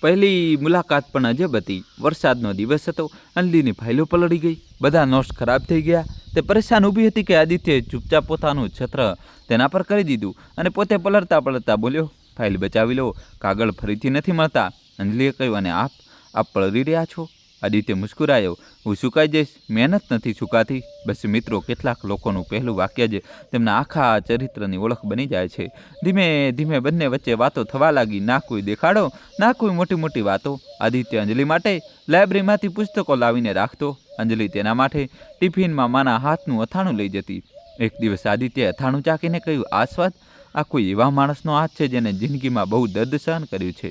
પહેલી મુલાકાત પણ અજબ હતી. વરસાદનો દિવસ હતો. અંજલિની ફાઇલો પલળી ગઈ, બધા નોટ્સ ખરાબ થઈ ગયા. તે પરેશાન ઊભી હતી કે આદિત્યએ ચૂપચાપ પોતાનું છત્ર તેના પર કરી દીધું અને પોતે પલળતા પલળતા બોલ્યો, ફાઇલ બચાવી લો, કાગળ ફરીથી નથી મળતા. અંજલિએ કહ્યું, અને આપ પલળી રહ્યા છો? આદિત્ય મુસ્કુરાયો, હું સુકાઈ જઈશ? મહેનત નથી સુકાતી. બસ મિત્રો, કેટલાક લોકોનું પહેલું વાક્ય જ તેમના આખા ચરિત્રની ઓળખ બની જાય છે. ધીમે ધીમે બંને વચ્ચે વાતો થવા લાગી. ના કોઈ દેખાડો, ના કોઈ મોટી મોટી વાતો. આદિત્ય અંજલિ માટે લાઇબ્રેરીમાંથી પુસ્તકો લાવીને રાખતો. અંજલિ તેના માટે ટિફિનમાં માના હાથનું અથાણું લઈ જતી. એક દિવસ આદિત્યએ અથાણું ચાખીને કહ્યું, આ સ્વાદ? આ કોઈ એવા માણસનો હાથ છે જેને જિંદગીમાં બહુ દર્દ સહન કર્યું છે.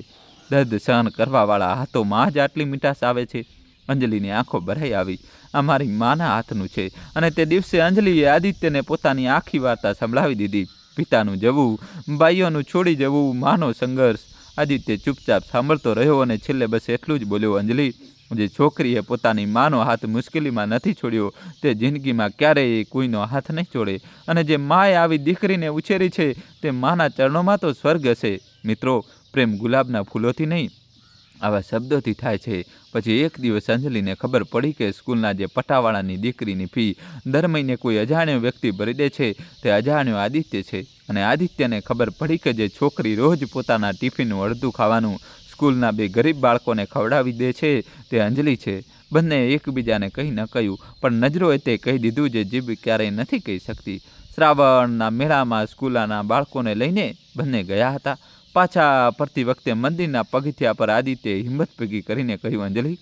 દર્દ સહન કરવાવાળા હાથોમાં જ આટલી મીઠાશ આવે છે. અંજલિની આંખો ભરાઈ આવી. આ મારી માના હાથનું છે. અને તે દિવસે અંજલિએ આદિત્યને પોતાની આખી વાર્તા સંભળાવી દીધી. પિતાનું જવું, ભાઈઓનું છોડી જવું, માનો સંઘર્ષ. આદિત્ય ચૂપચાપ સાંભળતો રહ્યો અને છેલ્લે બસ એટલું જ બોલ્યો, અંજલિ, જે છોકરીએ પોતાની માનો હાથ મુશ્કેલીમાં નથી છોડ્યો તે જિંદગીમાં ક્યારેય કોઈનો હાથ નહીં છોડે. અને જે માએ આવી દીકરીને ઉછેરી છે તે માના ચરણોમાં તો સ્વર્ગ હશે. મિત્રો, પ્રેમ ગુલાબના ફૂલોથી નહીં, આવા શબ્દોથી થાય છે. પછી એક દિવસ અંજલિને ખબર પડી કે સ્કૂલના જે પટાવાળાની દીકરીની ફી દર મહિને કોઈ અજાણ્યો વ્યક્તિ ભરી દે છે તે અજાણ્યો આદિત્ય છે. અને આદિત્યને ખબર પડી કે જે છોકરી રોજ પોતાના ટિફિનનું અડધું ખાવાનું સ્કૂલના બે ગરીબ બાળકોને ખવડાવી દે છે તે અંજલિ છે. બંને એકબીજાને કંઈ ન કહ્યું, પણ નજરોએ તે કહી દીધું જે જીભ ક્યારેય નથી કહી શકતી. શ્રાવણના મેળામાં સ્કૂલના બાળકોને લઈને બંને ગયા હતા. પાછા ફરતી વખતે મંદિરના પગથિયા પર આદિત્યએ હિંમત ભેગી કરીને કહ્યું, અંજલિ,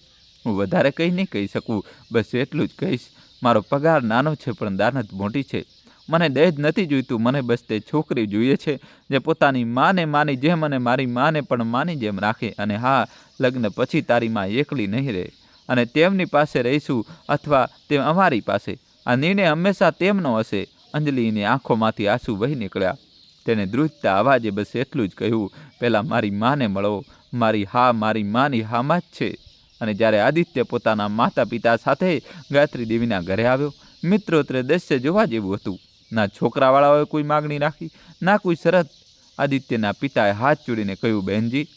હું વધારે કંઈ નહીં કહી શકું, બસ એટલું જ કહીશ, મારો પગાર નાનો છે પણ દાનત મોટી છે. મને દહેજ નથી જોઈતું, મને બસ તે છોકરી જોઈએ છે જે પોતાની માને માની જેમ અને મારી માને પણ માની જેમ રાખે. અને હા, લગ્ન પછી તારી માં એકલી નહીં રહે અને તેમની પાસે રહીશું અથવા તે અમારી પાસે. આ નિર્ણય હંમેશા તેમનો હશે. અંજલિની આંખોમાંથી આંસુ વહી નીકળ્યા. તેને ધ્રુજતા અવાજે બસ એટલું જ કહ્યું, પહેલાં મારી માને મળો. મારી હા મારી માની હામાં જ છે. અને જ્યારે આદિત્ય પોતાના માતા પિતા સાથે ગાયત્રી દેવીના ઘરે આવ્યો, મિત્રો, તે દ્રશ્ય જોવા જેવું હતું. ના છોકરાવાળાઓએ કોઈ માગણી રાખી, ના કોઈ શરત. આદિત્યના પિતાએ હાથ જોડીને કહ્યું, બહેનજી,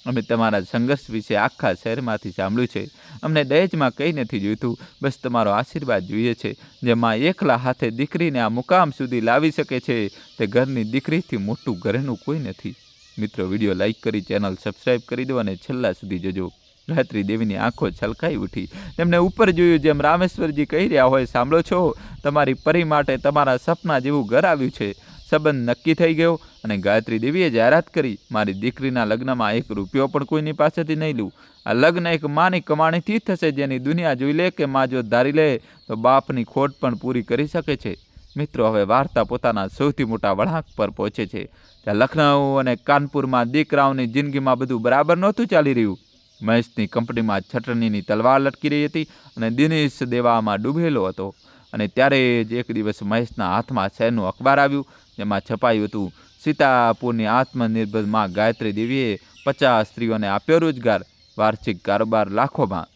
અમે તમારા સંઘર્ષ વિશે આખા શહેરમાંથી સાંભળ્યું છે. અમને દહેજમાં કંઈ નથી જોઈતું, બસ તમારો આશીર્વાદ જોઈએ છે. જે માં એકલા હાથે દીકરીને આ મુકામ સુધી લાવી શકે છે તે ઘરની દીકરીથી મોટું ઘરેનું કોઈ નથી. મિત્રો, વિડીયો લાઇક કરી ચેનલ સબસ્ક્રાઈબ કરી દો અને છેલ્લા સુધી જોજો. ગાયત્રી દેવીની આંખો છલકાઈ ઉઠી. તેમને ઉપર જોયું, જેમ રામેશ્વરજી કહી રહ્યા હોય, સાંભળો છો, તમારી પરી માટે તમારા સપના જેવું ઘર આવ્યું છે. સંબંધ નક્કી થઈ ગયો અને ગાયત્રી દેવીએ જાહેરાત કરી, મારી દીકરીના લગ્નમાં 1 રૂપિયો પણ કોઈની પાસેથી નહીં લઉં. આ લગ્ન એક માની કમાણીથી થશે, જેની દુનિયા જોઈ લે કે માં જો ધારી લે તો બાપની ખોટ પણ પૂરી કરી શકે છે. મિત્રો, હવે વાર્તા પોતાના સૌથી મોટા વળાંક પર પહોંચે છે. ત્યાં લખનઉ અને કાનપુરમાં દીકરાઓની જિંદગીમાં બધું બરાબર નહોતું ચાલી રહ્યું. મહેશની કંપનીમાં છટણીની તલવાર લટકી રહી હતી અને દિનેશ દેવામાં ડૂબેલો હતો. અને ત્યારે જ એક દિવસ મહેશના હાથમાં શહેરનું અખબાર આવ્યું, જેમાં છપાયું હતું, સીતાપુરની આત્મનિર્ભર માં ગાયત્રી દેવીએ 50 સ્ત્રીઓને આપ્યો રોજગાર, વાર્ષિક કારોબાર લાખોમાં.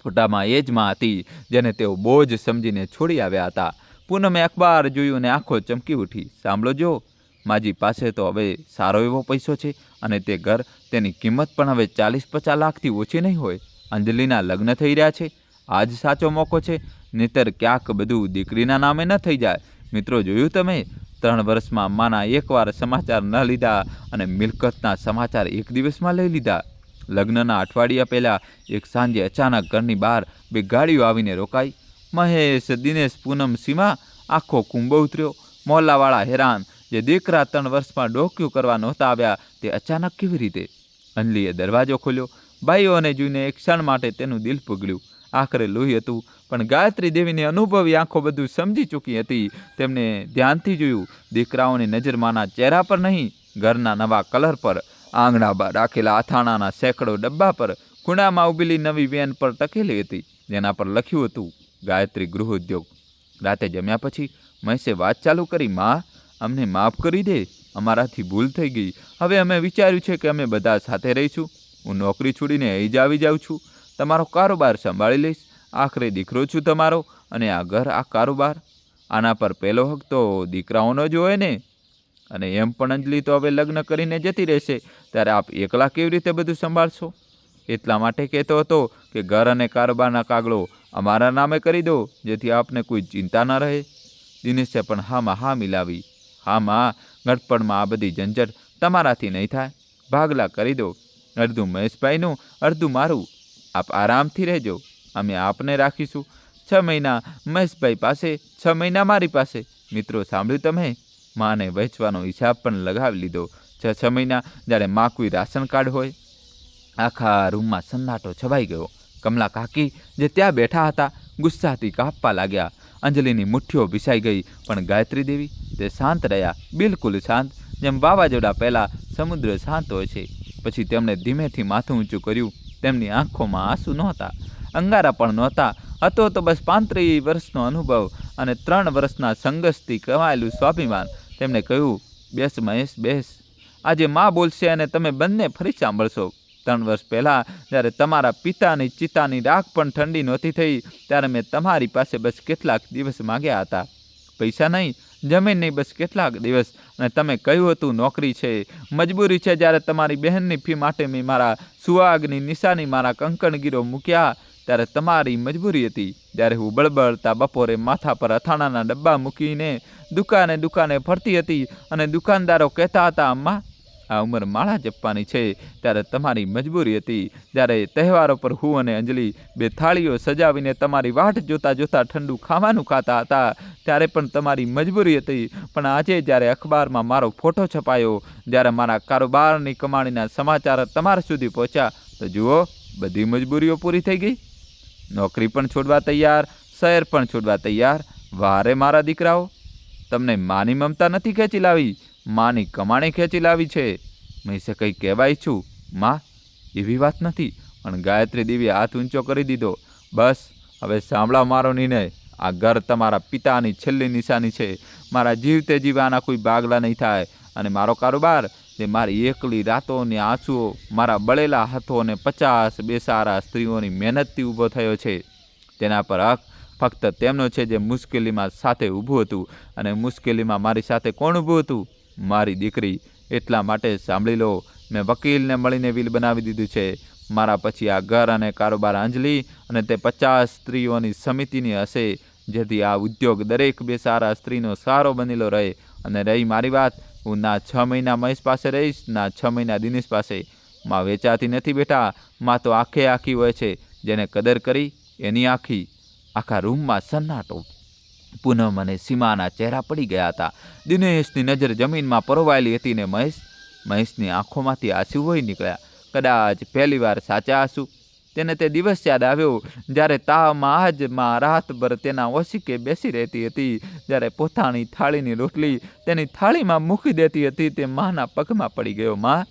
ફોટામાં એ જ માં હતી જેને તેઓ બોજ સમજીને છોડી આવ્યા હતા. પૂનમે અખબાર જોયું અને આંખો ચમકી ઉઠી. સાંભળો જો, માજી પાસે તો હવે સારો એવો પૈસો છે અને તે ઘર, તેની કિંમત પણ હવે 40-50 લાખથી ઓછી નહીં હોય. અંજલિના લગ્ન થઈ રહ્યા છે. આ જ સાચો મોકો છે, નહીતર ક્યાંક બધું દીકરીના નામે ન થઈ જાય. મિત્રો, જોયું તમે, 3 વર્ષમાં માના એકવાર સમાચાર ન લીધા અને મિલકતના સમાચાર એક દિવસમાં લઈ લીધા. લગ્નના અઠવાડિયા પહેલાં એક સાંજે અચાનક ઘરની બહાર 2 ગાડીઓ આવીને રોકાઈ. મહેશ, દિનેશ, પૂનમ, સીમા આખો કુંભો ઉતર્યો. મોહલ્લાવાળા હેરાન, જે દીકરા 3 વર્ષમાં ડોક્યું કરવા નહોતા આવ્યા તે અચાનક કેવી રીતે? અંજલિએ દરવાજો ખોલ્યો. ભાઈઓને જોઈને એક ક્ષણ માટે તેનું દિલ પગળ્યું. આખરે લોહી હતું, પણ ગાયત્રી દેવીની અનુભવી આંખો બધું સમજી ચૂકી હતી. તેમને ધ્યાનથી જોયું. દીકરાઓની નજર માના ચહેરા પર નહીં, ઘરના નવા કલર પર, આંગણામાં રાખેલા અથાણાના સેંકડો ડબ્બા પર, ખૂણામાં ઊભેલી નવી વેન પર ટકેલી હતી, જેના પર લખ્યું હતું, ગાયત્રી ગૃહ ઉદ્યોગ. રાતે જમ્યા પછી મહેશે વાત ચાલુ કરી, માં, અમને માફ કરી દે, અમારાથી ભૂલ થઈ ગઈ. હવે અમે વિચાર્યું છે કે અમે બધા સાથે રહીશું. હું નોકરી છોડીને અહીં જ આવી જાઉં છું, તમારો કારોબાર સંભાળી લઈશ. આખરે દીકરો છું તમારો અને આ ઘર, આ કારોબાર, આના પર પહેલો હક તો દીકરાઓનો જ હોય ને. અને એમ પણ અંજલિ તો હવે લગ્ન કરીને જતી રહેશે, ત્યારે આપ એકલા કેવી રીતે બધું સંભાળશો? એટલા માટે કહેતો હતો કે ઘર અને કારોબારના કાગળો અમારા નામે કરી દો, જેથી આપને કોઈ ચિંતા ન રહે. દિનેશે પણ હામાં હા મિલાવી. હા માં, ગડપણમાં આ બધી ઝંઝટ તમારાથી નહીં થાય. ભાગલા કરી દો, અડધું મહેશભાઈનું, અડધું મારું. આપ આરામથી રહેજો, અમે આપને રાખીશું. 6 મહિના મહેશભાઈ પાસે, 6 મહિના મારી પાસે. મિત્રો સાંભળ્યું તમે? માને વહેંચવાનો હિસાબ પણ લગાવી લીધો. 6 મહિના જ્યારે માં કોઈ રાશન કાર્ડ હોય. આખા રૂમમાં સન્નાટો છવાઈ ગયો. કમલા કાકી જે ત્યાં બેઠા હતા ગુસ્સાથી કાપવા લાગ્યા. અંજલિની મુઠ્ઠીઓ ભીસાઈ ગઈ, પણ ગાયત્રી દેવી તે શાંત રહ્યા, બિલકુલ શાંત, જેમ વાવાઝોડા પહેલાં સમુદ્ર શાંત હોય છે. પછી તેમણે ધીમેથી માથું ઊંચું કર્યું. તેમની આંખોમાં આંસુ નહોતા, અંગારા પણ નહોતા. હતો તો બસ 35 વર્ષનો અનુભવ અને 3 વર્ષના સંઘર્ષથી કમાયેલું સ્વાભિમાન. તેમણે કહ્યું, બેસ મહેશ, બેસ. આજે માં બોલશે અને તમે બંને ફરી સાંભળશો. 3 વર્ષ પહેલાં જ્યારે તમારા પિતાની ચિતાની રાખ પણ ઠંડી નહોતી થઈ, ત્યારે મેં તમારી પાસે બસ કેટલાક દિવસ માગ્યા હતા. પૈસા નહીં, જમીન નહીં, બસ કેટલાક દિવસ. અને તમે કહ્યું હતું નોકરી છે, મજબૂરી છે. જ્યારે તમારી બહેનની ફી માટે મેં મારા સુહાગની નિશાની, મારા કંકણગીરો મૂક્યા, ત્યારે તમારી મજબૂરી હતી. જ્યારે હું બળબળતા બપોરે માથા પર અથાણાના ડબ્બા મૂકીને દુકાને દુકાને ફરતી હતી અને દુકાનદારો કહેતા હતા, અમ્મા આ ઉંમર માળા જપવાની છે, ત્યારે તમારી મજબૂરી હતી. જ્યારે તહેવારો પર હું અને અંજલિ 2 થાળીઓ સજાવીને તમારી વાટ જોતા જોતા ઠંડુ ખાવાનું ખાતા હતા, ત્યારે પણ તમારી મજબૂરી હતી. પણ આજે જ્યારે અખબારમાં મારો ફોટો છપાયો, જ્યારે મારા કારોબારની કમાણીના સમાચાર તમારા સુધી પહોંચ્યા, તો જુઓ બધી મજબૂરીઓ પૂરી થઈ ગઈ. નોકરી પણ છોડવા તૈયાર, શહેર પણ છોડવા તૈયાર. વારે મારા દીકરાઓ, તમને માની મમતા નથી ખેંચી લાવી, માની કમાણી ખેંચી લાવી છે. મહેશે કંઈ કહેવા ઈચ્છું, માં એવી વાત નથી. પણ ગાયત્રી દેવીએ હાથ ઊંચો કરી દીધો. બસ હવે સાંભળા મારો નિર્ણય. આ ઘર તમારા પિતાની છેલ્લી નિશાની છે. મારા જીવતે જીવાના કોઈ ભાગલા નહીં થાય. અને મારો કારોબાર તે મારી એકલી રાતોની આંસુઓ, મારા બળેલા હાથો અને 50 બેસારા સ્ત્રીઓની મહેનતથી ઊભો થયો છે. તેના પર હક ફક્ત તેમનો છે જે મુશ્કેલીમાં સાથે ઊભું હતું. અને મુશ્કેલીમાં મારી સાથે કોણ ઊભું હતું? મારી દીકરી. એટલા માટે સાંભળી લો, મેં વકીલને મળીને વિલ બનાવી દીધું છે. મારા પછી આ ઘર અને કારોબાર અંજલિ અને તે 50 સ્ત્રીઓની સમિતિની હશે, જેથી આ ઉદ્યોગ દરેક બેસારા સ્ત્રીનો સહારો બનેલો રહે. અને રહી મારી વાત, હું ના 6 મહિના મહેશ પાસે રહીશ, ના 6 મહિના દિનેશ પાસે. માં વેચાતી નથી બેટા, માં તો આખે આખી હોય છે. જેને કદર કરી એની આખી. આખા રૂમમાં સન્નાટો. પૂનમ અને સીમાના ચહેરા પડી ગયા હતા. દિનેશની નજર જમીનમાં પરોવાયેલી હતી ને મહેશની આંખોમાંથી આંસુ વહી નીકળ્યા. કદાચ પહેલીવાર સાચા આંસુ. તેને તે દિવસ યાદ આવ્યો જ્યારે તાવમાં આજમાં રાતભર તેના ઓશિકે બેસી રહેતી હતી, જ્યારે પોતાની થાળીની રોટલી તેની થાળીમાં મૂકી દેતી હતી. તે માના પગમાં પડી ગયો. માં,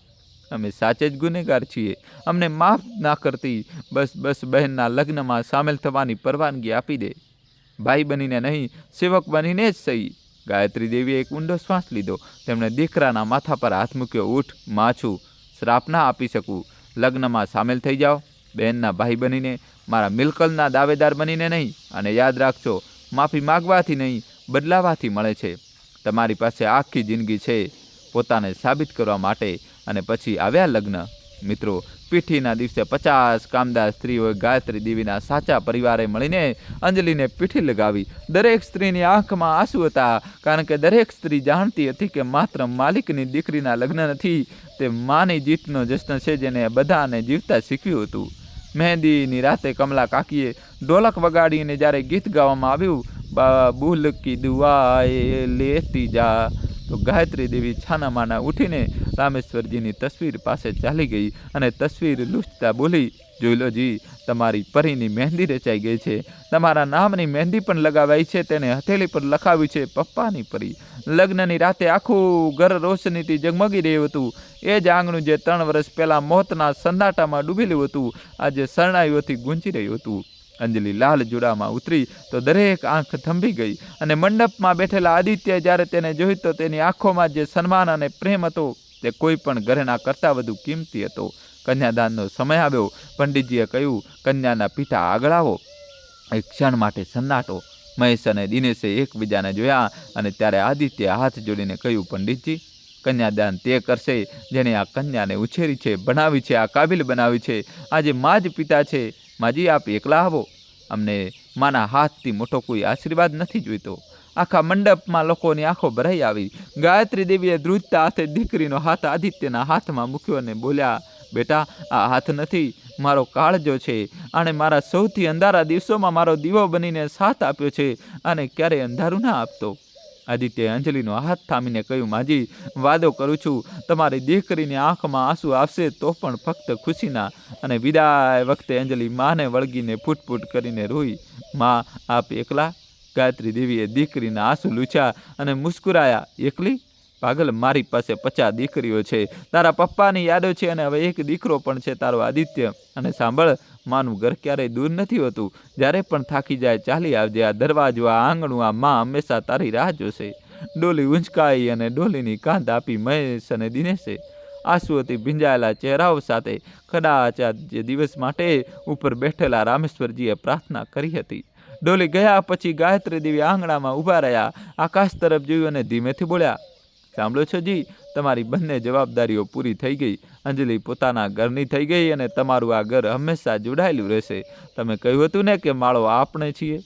અમે સાચે જ ગુનેગાર છીએ, અમને માફ ના કરતી. બસ બસ, બહેનના લગ્નમાં સામેલ થવાની પરવાનગી આપી દે. ભાઈ બનીને નહીં, સેવક બનીને જ સહી. ગાયત્રી દેવીએ એક ઊંડો શ્વાસ લીધો. તેમણે દીકરાના માથા પર હાથ મૂક્યો. ઉઠ, માં છું, શ્રાપ ના આપી શકું. લગ્નમાં સામેલ થઈ જાઓ, બહેનના ભાઈ બનીને, મારા મિલકતના દાવેદાર બનીને નહીં. અને યાદ રાખજો, માફી માગવાથી નહીં, બદલાવાથી મળે છે. તમારી પાસે આખી જિંદગી છે પોતાને સાબિત કરવા માટે. અને પછી આવ્યા લગ્ન. મિત્રો, પીઠીના દિવસે 50 કામદાર સ્ત્રીઓએ ગાયત્રી દેવીના સાચા પરિવારે મળીને અંજલિને પીઠી લગાવી. દરેક સ્ત્રીની આંખમાં આંસુ હતા, કારણ કે દરેક સ્ત્રી જાણતી હતી કે માત્ર માલિકની દીકરીના લગ્ન નથી, તે માની જીતનો જશ્ન છે, જેને બધાને જીવતા શીખ્યું હતું. મહેંદીની રાતે કમલા કાકીએ ઢોલક વગાડીને જ્યારે ગીત ગાવામાં આવ્યું, બાબુલ કી દુઆએ લેતી જા, તો ગાયત્રી દેવી છાનામાના ઉઠીને રામેશ્વરજીની તસવીર પાસે ચાલી ગઈ અને તસવીર લૂછતા બોલી, જોઈ લો જી, તમારી પરીની મહેંદી રચાઈ ગઈ છે. તમારા નામની મહેંદી પણ લગાવાઈ છે. તેને હથેળી પર લખાવ્યું છે પપ્પાની પરી. લગ્નની રાતે આખું ઘર રોશનીથી ઝગમગી રહ્યું હતું. એ જ આંગણું જે 3 વર્ષ પહેલાં મોતના સન્નાટામાં ડૂબેલું હતું, આજે શરણાઈઓથી ગુંજી રહ્યું હતું. અંજલિ લાલ જોડામાં ઉતરી તો દરેક આંખ થંભી ગઈ. અને મંડપમાં બેઠેલા આદિત્ય જ્યારે તેને જોઈ તો તેની આંખોમાં જે સન્માન અને પ્રેમ હતો, તે કોઈ પણ ઘરેણા કરતાં વધુ કિંમતી હતો. કન્યાદાનનો સમય આવ્યો. પંડિતજીએ કહ્યું, કન્યાના પિતા આગળ આવો. એક ક્ષણ માટે સન્નાટો. મહેશ અને દિનેશે એકબીજાને જોયા અને ત્યારે આદિત્ય હાથ જોડીને કહ્યું, પંડિતજી, કન્યાદાન તે કરશે જેણે આ કન્યાને ઉછેરી છે, બનાવી છે, આ કાબિલ બનાવી છે. આજે મા જ પિતા છે. માજી, આપ એકલા આવો. અમને માના હાથથી મોટો કોઈ આશીર્વાદ નથી જોઈતો. આખા મંડપમાં લોકોની આંખો ભરાઈ આવી. ગાયત્રી દેવીએ ધ્રુજતા હાથે દીકરીનો હાથ આદિત્યના હાથમાં મૂક્યો અને બોલ્યા, બેટા, આ હાથ નથી, મારો કાળજો છે. આણે મારા સૌથી અંધારા દિવસોમાં મારો દીવો બનીને સાથ આપ્યો છે. આને ક્યારેય અંધારું ના આપતો. આદિત્યએ અંજલિનો હાથ થામીને કહ્યું, માજી, વાદો કરું છું, તમારી દીકરીની આંખમાં આંસુ આવશે તો પણ ફક્ત ખુશીના. અને વિદાય વખતે અંજલિ માને વળગીને ફૂટ કરીને રોઈ. મા, આપ એકલા? ગાયત્રી દેવીએ દીકરીના આંસુ લૂછ્યા અને મુસ્કુરાયા. એકલી? પાગલ, મારી પાસે 50 દીકરીઓ છે. તારા પપ્પાની યાદો છે અને હવે એક દીકરો પણ છે, તારો આદિત્ય. અને સાંભળ, માનું ઘર ક્યારેય દૂર નથી હોતું. જ્યારે પણ થાકી જાય ચાલી આવજે. આ દરવાજો, આ આંગણું, આ મા હંમેશા તારી રાહ જોશે. ડોલી ઊંચકાઈ અને ડોલીની કાંધ આપી મહેશ અને દિનેશે આંસુઓથી ભીંજાયેલા ચહેરાઓ સાથે. કદાચ આ દિવસ માટે ઉપર બેઠેલા રામેશ્વરજીએ પ્રાર્થના કરી હતી. ડોલી ગયા પછી ગાયત્રી દેવી આંગણામાં ઊભા રહ્યા, આકાશ તરફ જોયું અને ધીમેથી બોલ્યા, સાંભળો છો જી, તમારી બંને જવાબદારીઓ પૂરી થઈ ગઈ. અંજલિ પોતાના ઘરની થઈ ગઈ અને તમારું આ ઘર હંમેશા જોડાયેલું રહેશે. તમે કહ્યું હતું ને કે માળો આપણે છીએ.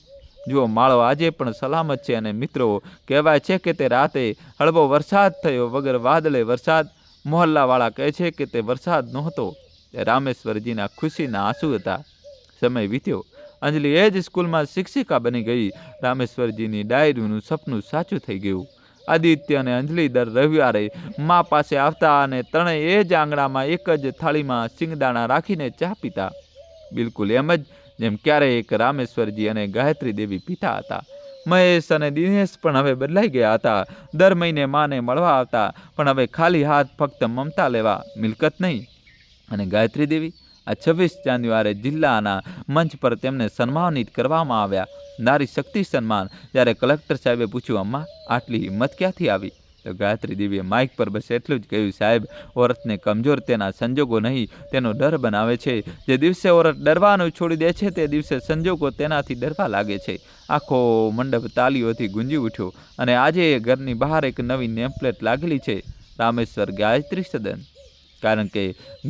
જુઓ, માળો આજે પણ સલામત છે. અને મિત્રો, કહેવાય છે કે તે રાતે હળવો વરસાદ થયો, વગર વાદળે વરસાદ. મોહલ્લાવાળા કહે છે કે તે વરસાદ નહોતો, તે રામેશ્વરજીના ખુશીના આંસુ હતા. સમય વીત્યો. અંજલિ એ જ સ્કૂલમાં શિક્ષિકા બની ગઈ. રામેશ્વરજીની ડાયરીનું સપનું સાચું થઈ ગયું. આદિત્ય અને અંજલિ દર રવિવારે મા પાસે આવતા અને ત્રણેય એ જ આંગણામાં એક જ થાળીમાં સિંગદાણા રાખીને ચા પીતા. બિલકુલ એમ જ જેમ ક્યારેક રામેશ્વરજી અને ગાયત્રી દેવી પીતા હતા. મહેશ અને દિનેશ પણ હવે બદલાઈ ગયા હતા. દર મહિને માને મળવા આવતા, પણ હવે ખાલી હાથ, ફક્ત મમતા લેવા, મિલકત નહીં. અને ગાયત્રી દેવી, આ 26 જાન્યુઆરી જિલ્લાના મંચ પર તેમને સન્માનિત કરવામાં આવ્યા. નારી શક્તિ સન્માન. જ્યારે કલેક્ટર સાહેબે પૂછ્યું, અમ્મા, આટલી હિંમત ક્યાંથી આવી? તો ગાયત્રી દેવીએ માઇક પર બસ એટલું જ કહ્યું, સાહેબ, ઓરતને કમજોર તેના સંજોગો નહીં, તેનો ડર બનાવે છે. જે દિવસે ઓરત ડરવાનું છોડી દે છે તે દિવસે સંજોગો તેનાથી ડરવા લાગે છે. આખો મંડપ તાલીઓથી ગુંજી ઉઠ્યો. અને આજે ઘરની બહાર એક નવી નેમપ્લેટ લાગેલી છે, રામેશ્વર ગાયત્રી સદન. કારણ કે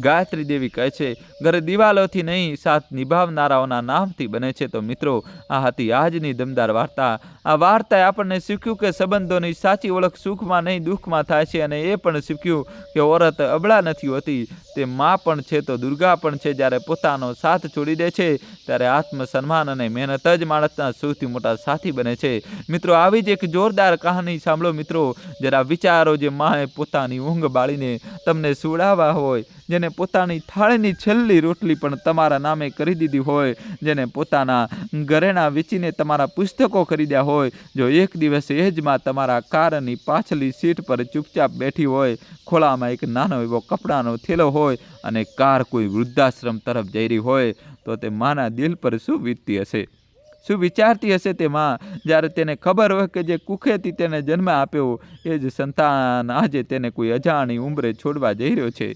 ગાયત્રી દેવી કહે છે, ઘર દિવાલોથી નહીં, સાથ નિભાવનારાઓના નામથી બને છે. તો મિત્રો, આ હતી આજની દમદાર વાર્તા. આ વાર્તાએ આપણને શીખ્યું કે સંબંધોની સાચી ઓળખ સુખમાં નહીં દુઃખમાં થાય છે. અને એ પણ શીખ્યું કે ઓરત અબળા નથી હોતી, તે મા પણ છે તો દુર્ગા પણ છે. જ્યારે પોતાનો સાથ છોડી દે છે ત્યારે આત્મસન્માન અને મહેનત જ માણસના સૌથી મોટા સાથી બને છે. મિત્રો, આવી જ એક જોરદાર કહાની સાંભળો. મિત્રો, જરા વિચારો, જે માએ પોતાની ઊંઘ બાળીને તમને સુડાવવા હોય, જેને પોતાની થાળીની છેલ્લી રોટલી પણ તમારા નામે કરી દીધી હોય, જેને પોતાના ઘરેણા વેચીને તમારા પુસ્તકો ખરીદ્યા હોય, જો એક દિવસ એ જ માં તમારા કારની પાછલી સીટ પર ચૂપચાપ બેઠી હોય, ખોળામાં એક નાનો એવો કપડાનો થેલો હોય અને કાર કોઈ વૃદ્ધાશ્રમ તરફ જઈ રહી હોય, તો તે માના દિલ પર શું વીતતી હશે? શું વિચારતી હશે તે માં, જ્યારે તેને ખબર હોય કે જે કુખેથી તેને જન્મ આપ્યો એ જ સંતાન આજે તેને કોઈ અજાણી ઉંમરે છોડવા જઈ રહ્યો છે?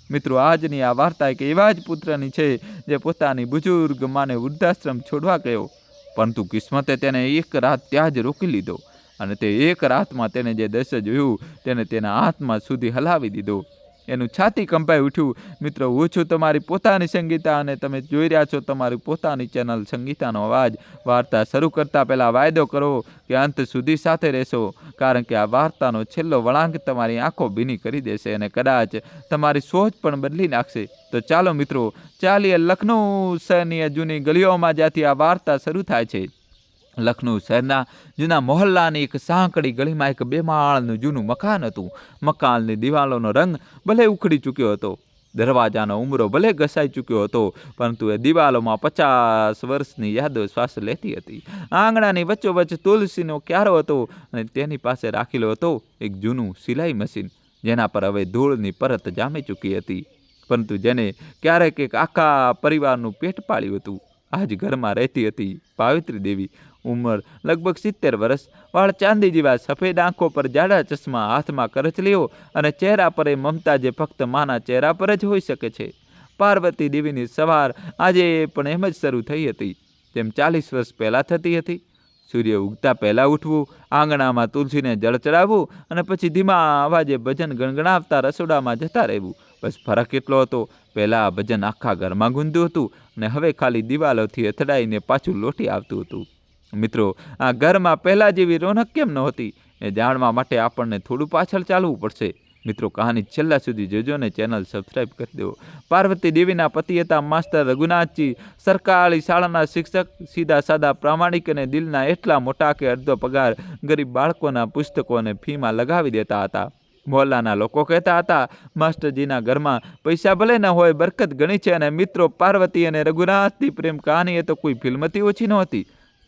મિત્રો, આજની આ વાર્તા એક એવા જ પુત્રની છે જે પોતાની બુજુર્ગ માને વૃદ્ધાશ્રમ છોડવા ગયો, પરંતુ કિસ્મતે તેને એક રાત ત્યાં જ રોકી લીધો. અને તે એક રાતમાં તેને જે દૃશ્ય જોયું તેને તેના આત્મા સુધી હલાવી દીધો. એનું છાતી કંપાઈ ઉઠ્યું. મિત્રો, હું છું તમારી પોતાની સંગીતા અને તમે જોઈ રહ્યા છો તમારી પોતાની ચેનલ સંગીતાનો અવાજ. વાર્તા શરૂ કરતા પહેલાં વાયદો કરો કે અંત સુધી સાથે રહેશો, કારણ કે આ વાર્તાનો છેલ્લો વળાંક તમારી આંખો ભીની કરી દેશે અને કદાચ તમારી સોચ પણ બદલી નાખશે. તો ચાલો મિત્રો, ચાલીએ લખનઉ શહેરની જૂની ગલીઓમાં જ્યાંથી આ વાર્તા શરૂ થાય છે. લખનઉ શહેરના જૂના મોહલ્લાની એક સાંકડી ગલીમાં એક 2 માળનું જૂનું મકાન હતું. મકાનની દિવાલોનો રંગ ભલે ઉખડી ચૂક્યો હતો, દરવાજાનો ઉમરો ભલે ઘસાઈ ચૂક્યો હતો, પરંતુ એ દિવાલોમાં 50 વર્ષની યાદો શ્વાસ લેતી હતી. આંગણાની વચ્ચોવચ્ચ તુલસીનો ક્યારો હતો અને તેની પાસે રાખેલો હતો એક જૂનું સિલાઈ મશીન, જેના પર હવે ધૂળની પરત જામી ચૂકી હતી, પરંતુ જેને ક્યારેક એક આખા પરિવારનું પેટ પાળ્યું હતું. આ જ ઘરમાં રહેતી હતી પાવિત્રી દેવી. ઉંમર લગભગ 70 વર્ષ, વાળ ચાંદી જેવા સફેદ, આંખો પર જાડા ચશ્મા, હાથમાં કરચલીઓ અને ચહેરા પર એ મમતા જે ફક્ત માના ચહેરા પર જ હોઈ શકે છે. પાર્વતી દેવીની સવાર આજે પણ એમ જ શરૂ થઈ હતી જેમ 40 વર્ષ પહેલાં થતી હતી. સૂર્ય ઉગતા પહેલાં ઉઠવું, આંગણામાં તુલસીને જળ ચડાવવું અને પછી ધીમા અવાજે ભજન ગણગણાવતા રસોડામાં જતા રહેવું. બસ ફરક એટલો હતો, પહેલાં આ ભજન આખા ઘરમાં ગુંજતું હતું અને હવે ખાલી દિવાલોથી અથડાઈને પાછું લોટી આવતું હતું. મિત્રો, આ ઘરમાં પહેલાં જેવી રોનક કેમ નહોતી એ જાણવા માટે આપણને થોડું પાછળ ચાલવું પડશે. મિત્રો, કહાની છેલ્લા સુધી જોજો ને ચેનલ સબસ્ક્રાઈબ કરી દો. પાર્વતી દેવીના પતિ હતા માસ્ટર રઘુનાથજી, સરકારી શાળાના શિક્ષક, સીધા સાદા પ્રામાણિક અને દિલના એટલા મોટા કે અડધો પગાર ગરીબ બાળકોના પુસ્તકો અને ફીમાં લગાવી દેતા હતા. મોહલ્લાના લોકો કહેતા હતા, માસ્ટરજીના ઘરમાં પૈસા ભલે ન હોય, બરકત ઘણી છે. અને મિત્રો, પાર્વતી અને રઘુનાથની પ્રેમ કહાની એ તો કોઈ ફિલ્મથી ઓછી નહોતી.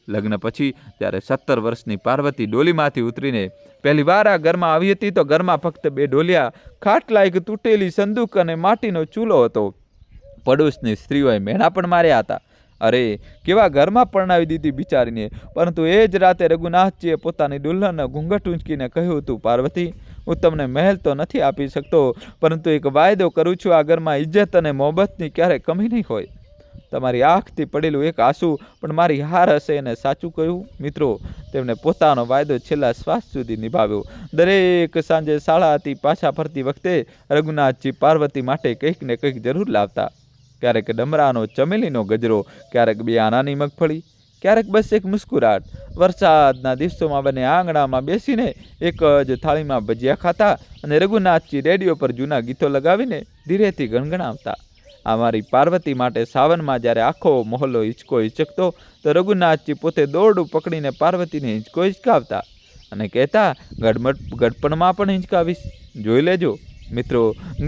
લગ્ન પછી જ્યારે 17 વર્ષની પાર્વતી ડોલીમાંથી ઉતરીને પહેલી વાર આ ઘરમાં આવી હતી તો ઘરમાં ફક્ત 2 ડોલિયા, ખાટલા, એક તૂટેલી સંદૂક અને માટીનો ચૂલો હતો. પડોશની સ્ત્રીઓએ મેણા પણ માર્યા હતા. અરે, કેવા ઘરમાં પરણાવી દીધી બિચારીને. પરંતુ એ જ રાતે રઘુનાથજીએ પોતાની દુલ્હનનો ઘૂંઘટ ઊંચકીને કહ્યું હતું, પાર્વતી, હું તમને મહેલ તો નથી આપી શકતો, પરંતુ એક વાયદો કરું છું, આ ઘરમાં ઇજ્જત અને મોહબ્બતની ક્યારેય કમી નહીં હોય. તમારી આંખથી પડેલું એક આંસુ પણ મારી હાર હશે. એને સાચું કહ્યું. મિત્રો, તેમણે પોતાનો વાયદો છેલ્લા શ્વાસ સુધી નિભાવ્યો. દરેક સાંજે શાળાથી પાછા ફરતી વખતે રઘુનાથજી પાર્વતી માટે કંઈક ને કંઈક જરૂર લાવતા. ક્યારેક ડમરાનો ચમેલીનો ગજરો, ક્યારેક 2 આનાની મગફળી, ક્યારેક બસ એક મુસ્કુરાટ. વરસાદના દિવસોમાં બંને આંગણામાં બેસીને એક જ થાળીમાં ભજીયા ખાતા અને રઘુનાથજી રેડિયો પર જૂના ગીતો લગાવીને ધીરેથી ગણગણાવતા. આ મારી પાર્વતી માટે સાવનમાં જ્યારે આખો મોહલ્લો હિંચકો હિંચકતો તો રઘુનાથજી પોતે દોરડું પકડીને પાર્વતીને હિંચકો હિંચકાવતા અને કહેતા, ગડપણમાં પણ હિંચકાવીશ, જોઈ લેજો. મિત્રો,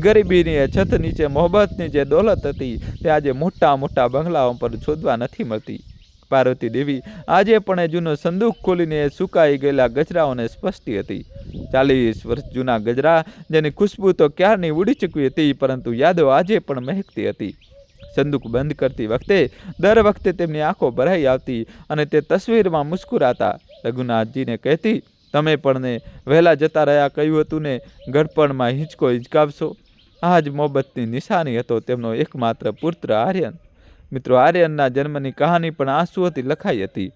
ગરીબીની છત નીચે મોહબ્બતની જે દોલત હતી તે આજે મોટા મોટા બંગલાઓ પર શોધવા નથી મળતી. પાર્વતી દેવી આજે પણ એ જૂનો સંદૂક ખોલીને સુકાઈ ગયેલા ગજરાઓને સ્પષ્ટી હતી. 40 વર્ષ જૂના ગજરા, જેની ખુશ્બુ તો ક્યારની ઉડી ચૂકી હતી, પરંતુ યાદો આજે પણ મહેકતી હતી. સંદૂક બંધ કરતી વખતે દર વખતે તેમની આંખો ભરાઈ આવતી અને તે તસવીરમાં મુસ્કુરાતા. રઘુનાથજીને કહેતી, તમે પણ ને વહેલા જતા રહ્યા કહ્યું હતું ને, ગડપણમાં હિંચકો હિંચકાવશો. આ જ મોહબ્બતની નિશાની હતો તેમનો એકમાત્ર પુત્ર આર્યન. મિત્રો, આર્યનના જન્મની કહાની પણ આંસુઓથી લખાઈ હતી.